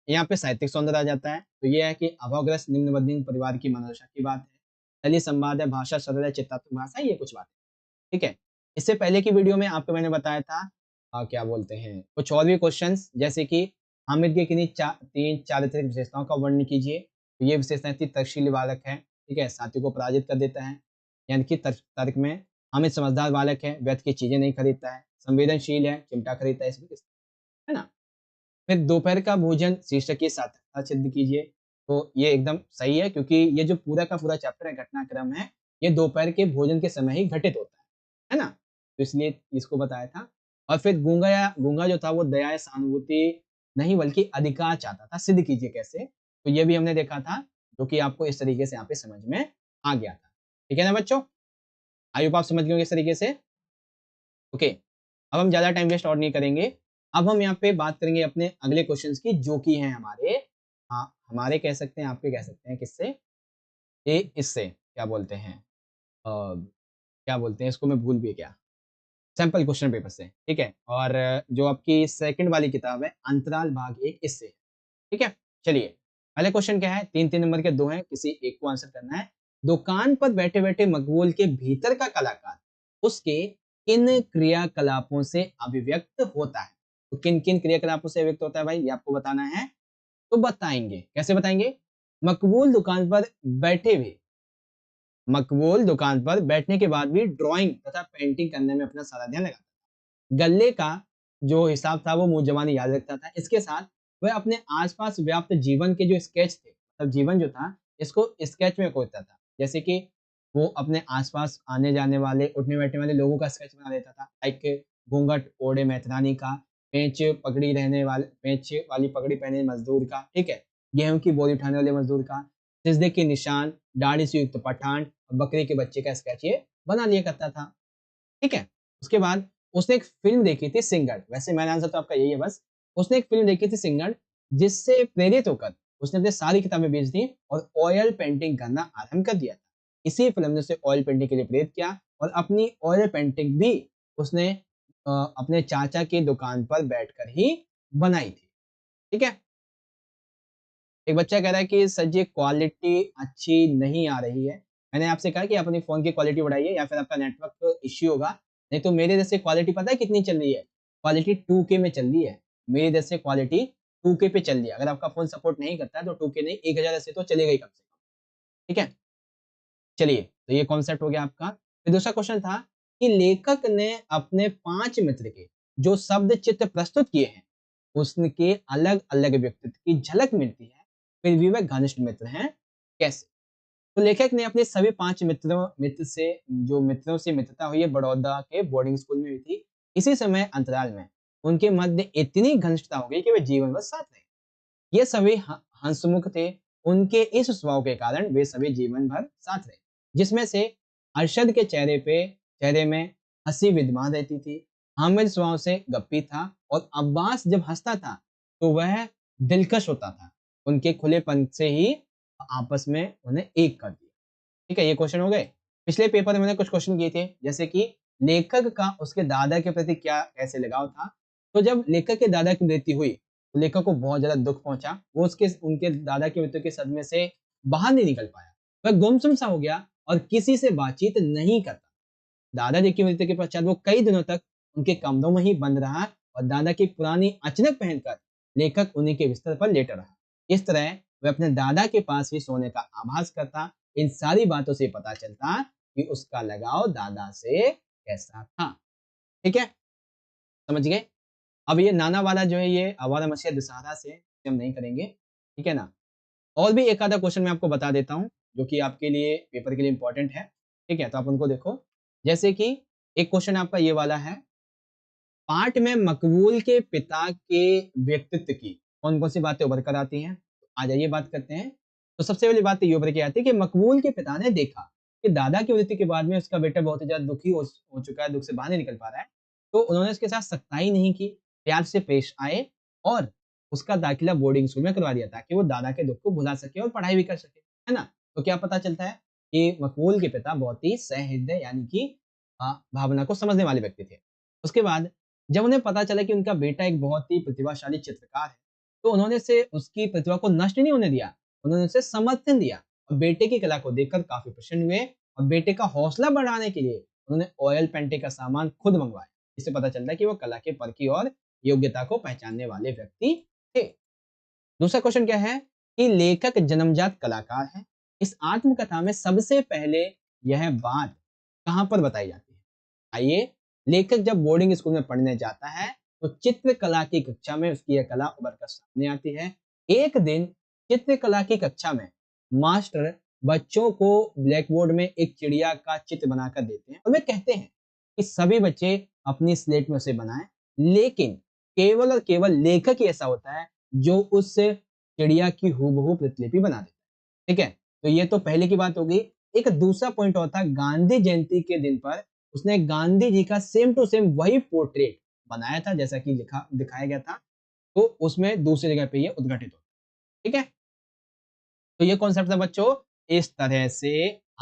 यहाँ पे साहित्यिक सौंदर्य आ जाता है। तो ये है कि अभावग्रस्त निम्न मध्यम परिवार की मनोदशा की बात है। शैली संवाद है, भाषा सरल है, चित्रात्मक भाषा, ये कुछ बातें। ठीक है, इससे पहले की वीडियो में आपको मैंने बताया था क्या बोलते हैं, कुछ और भी क्वेश्चंस, जैसे कि हामिद की किन्हीं 3 चारित्रिक विशेषताओं का वर्णन कीजिए। तो ये विशेषताएं थी, तर्कशील बालक है, ठीक है, साथी को पराजित कर देता है, यानी कि तर्क तर्क में हामिद समझदार बालक है, व्यर्थ की चीजें नहीं खरीदता है, संवेदनशील है, चिमटा खरीदता है, इसमें है ना। फिर दोपहर का भोजन शीर्षक के साथ सिद्ध कीजिए। तो ये एकदम सही है, क्योंकि ये जो पूरा का पूरा चैप्टर है, घटनाक्रम है, ये दोपहर के भोजन के समय ही घटित होता है ना? तो इसलिए इसको बताया था। और फिर गूंगा जो था वो दया या सहानुभूति नहीं बल्कि अधिकार चाहता था, सिद्ध कीजिए कैसे? तो ये भी हमने देखा था, जो कि आपको इस तरीके से यहाँ पे समझ में आ गया था। ठीक है ना बच्चों? आई होप आप समझ गए होंगे इस तरीके से। ओके, अब हम ज़्यादा टाइम वेस्ट और नहीं करेंगे। अब हम यहाँ पे बात करेंगे अपने अगले क्वेश्चंस की, जो कि हैं हमारे, हाँ, हमारे कह सकते हैं, आपके कह सकते हैं, किससे? ये इससे क्या बोलते हैं, क्या बोलते हैं इसको, मैं भूल भी गया। सैंपल क्वेश्चन पेपर से, ठीक है? और जो आपकी सेकंड वाली किताब है, अंतराल भाग 1, इससे, ठीक है? चलिए, पहले क्वेश्चन क्या है? 3-3 नंबर के 2 हैं, किसी एक को आंसर करना है। दुकान पर बैठे-बैठे मकबूल के भीतर का कलाकार उसके किन क्रियाकलापों से अभिव्यक्त होता है? तो किन-किन क्रियाकलापों से अभिव्यक्त होता है भाई, ये आपको बताना है। तो बताएँगे, कैसे बताएँगे? मकबूल दुकान पर बैठे हुए मकबूल दुकान पर बैठने के बाद भी ड्राइंग तथा पेंटिंग करने में अपना सारा ध्यान लगाता। गल्ले का जो हिसाब था वो मुँह ज़बानी याद रखता था। इसके साथ वह अपने आस-पास व्याप्त जीवन के जो स्केच थे, मतलब जीवन जो था, इसको स्केच में कोरता था। जैसे कि वो अपने आस-पास आने-जाने वाले, उठने-बैठने वाले लोगों का स्केच बना देता था। लाइक घूंघट ओढ़े मैथरानी का, पेंच वाली पगड़ी पहने मज़दूर का, ठीक है? गेहूँ की बोरी उठाने वाले मज़दूर का, सिजदे के निशान, दाढ़ी से युक्त पठान और बकरे के बच्चे का स्केच ये बना लिया करता था। ठीक है? उसके बाद उसने एक फ़िल्म देखी थी सिंघड़, वैसे मेरा आंसर तो आपका यही है बस। उसने एक फ़िल्म देखी थी सिंघड़, जिससे प्रेरित होकर उसने अपनी सारी किताबें बेच दी और ऑयल पेंटिंग करना आरंभ कर दिया था। इसी फ़िल्म ने उसे ऑयल पेंटिंग के लिए प्रेरित किया और अपनी ऑयल पेंटिंग भी उसने अपने चाचा की दुकान पर बैठकर ही बनाई थी। ठीक है? एक बच्चा कह रहा है कि सर जी क्वालिटी अच्छी नहीं आ रही है। मैंने आपसे कहा कि आप अपनी फ़ोन की क्वालिटी बढ़ाइए या फिर आपका नेटवर्क इश्यू होगा। नहीं तो मेरे जैसे क्वालिटी पता है कितनी चल रही है? क्वालिटी 2K में चल रही है। मेरे जैसे क्वालिटी 2K पे चल रही है। अगर आपका फ़ोन सपोर्ट नहीं करता है तो 2K नहीं, 1000 ऐसे तो चलेगा ही कम से कम। ठीक है? चलिए, तो ये कॉन्सेप्ट हो गया आपका। फिर दूसरा क्वेश्चन था कि लेखक ने अपने 5 मित्र के जो शब्द चित्र प्रस्तुत किए हैं, उसके अलग-अलग व्यक्तित्व की झलक मिलती है, फिर भी वह घनिष्ठ मित्र हैं, कैसे? तो लेखक ने अपने सभी 5 मित्रों से मित्रता हुई है, बड़ौदा के बोर्डिंग स्कूल में हुई थी। इसी समय अंतराल में उनके मध्य इतनी घनिष्ठता हो गई कि वे जीवन भर साथ रहे। ये सभी हंसमुख थे। उनके इस स्वभाव के कारण वे सभी जीवन भर साथ रहे, जिसमें से अरशद के चेहरे में हंसी विद्यमान रहती थी। हामिद स्वभाव से गप्पी था और अब्बास जब हंसता था तो वह दिलकश होता था। उनके खुलेपन से ही आपस में उन्हें एक कर दिया। ठीक है, ये क्वेश्चन हो गए। पिछले पेपर में मैंने कुछ क्वेश्चन किए थे, जैसे कि लेखक का उसके दादा के प्रति क्या कैसे लगाव था। तो जब लेखक के दादा की मृत्यु हुई तो लेखक को बहुत ज्यादा दुख पहुंचा। वो उसके उनके दादा की मृत्यु के सदमे से बाहर नहीं निकल पाया। वह गुमसुम सा हो गया और किसी से बातचीत नहीं करता। दादाजी की मृत्यु के पश्चात वो कई दिनों तक उनके कमरों में ही बंद रहा और दादा की पुरानी अचनक पहनकर लेखक उन्हीं के बिस्तर पर लेटा रहा। इस तरह वह अपने दादा के पास ही सोने का आभास करता। इन सारी बातों से पता चलता कि उसका लगाव दादा से कैसा था। ठीक है, समझ गए? अब ये नाना वाला जो है ये आवारा मसीहा दशहरा से हम नहीं करेंगे। ठीक है ना? और भी एक आधा क्वेश्चन मैं आपको बता देता हूँ, जो कि आपके लिए पेपर के लिए इंपॉर्टेंट है। ठीक है? तो आप उनको देखो। जैसे कि एक क्वेश्चन आपका ये वाला है, पाठ में मकबूल के पिता के व्यक्तित्व की कौन-कौन सी बातें उभर कर आती हैं? आ जाइए बात करते हैं। तो सबसे पहली बात तो ये उभर के आती है कि मकबूल के पिता ने देखा कि दादा की मृत्यु के बाद में उसका बेटा बहुत ही ज़्यादा दुखी हो चुका है, दुःख से बाहर नहीं निकल पा रहा है। तो उन्होंने उसके साथ सख्ताई नहीं की, प्यार से पेश आए और उसका दाखिला बोर्डिंग स्कूल में करवा दिया ताकि वो दादा के दुःख को भुला सके और पढ़ाई भी कर सके। है ना? तो क्या पता चलता है कि मकबूल के पिता बहुत ही सहृदय यानी कि भावना को समझने वाले व्यक्ति थे। उसके बाद जब उन्हें पता चला कि उनका बेटा एक बहुत ही प्रतिभाशाली चित्रकार है, तो उन्होंने से उसकी प्रतिभा को नष्ट नहीं होने दिया, उन्होंने उसे समर्थन दिया और बेटे की कला को देखकर काफ़ी प्रसन्न हुए और बेटे का हौसला बढ़ाने के लिए उन्होंने ऑयल पेंटिंग का सामान खुद मँगवाया। इससे पता चलता है कि वो कला के परखी और योग्यता को पहचानने वाले व्यक्ति थे। दूसरा क्वेश्चन क्या है कि लेखक जन्मजात कलाकार है। इस आत्मकथा में सबसे पहले यह बात कहाँ पर बताई जाती है? आइए, लेखक जब बोर्डिंग स्कूल में पढ़ने जाता है तो चित्रकला की कक्षा में उसकी यह कला उभर कर सामने आती है। एक दिन चित्रकला की कक्षा में मास्टर बच्चों को ब्लैक बोर्ड में एक चिड़िया का चित्र बनाकर देते हैं और वे कहते हैं कि सभी बच्चे अपनी स्लेट में उसे बनाएं, लेकिन केवल और केवल लेखक ही ऐसा होता है जो उस चिड़िया की हूबहू प्रतिलिपि बना देता है। ठीक है, तो ये तो पहले की बात होगी। एक दूसरा पॉइंट और था, गांधी जयंती के दिन पर उसने गांधी जी का सेम टू सेम वही पोर्ट्रेट बनाया था जैसा कि लिखा दिखाया गया था, तो उसमें दूसरी जगह पे ये उद्घाटित होता है। ठीक है, तो ये कॉन्सेप्ट था बच्चों। इस तरह से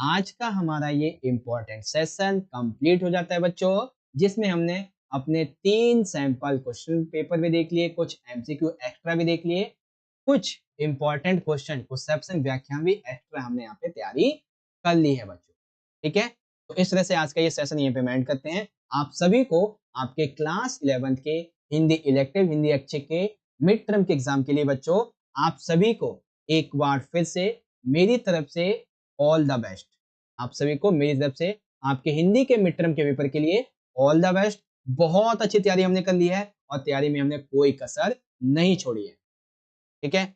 आज का हमारा ये इंपॉर्टेंट सेशन कंप्लीट हो जाता है बच्चों, जिसमें हमने अपने 3 सैंपल क्वेश्चन पेपर भी देख लिए, कुछ एमसीक्यू एक्स्ट्रा भी देख लिए, कुछ इंपॉर्टेंट क्वेश्चन क्वेश्चन व्याख्या भी एक्स्ट्रा हमने यहाँ पे तैयारी कर ली है बच्चों। ठीक है, तो इस तरह से आज का ये सेशन यहीं पे एंड करते हैं। आप सभी को आपके क्लास 11th के हिंदी इलेक्टिव हिंदी अच्छे के मिड टर्म के एग्जाम के लिए बच्चों, आप सभी को एक बार फिर से मेरी तरफ से ऑल द बेस्ट। आप सभी को मेरी तरफ से आपके हिंदी के मिड टर्म के पेपर के लिए ऑल द बेस्ट। बहुत अच्छी तैयारी हमने कर ली है और तैयारी में हमने कोई कसर नहीं छोड़ी है। ठीक है,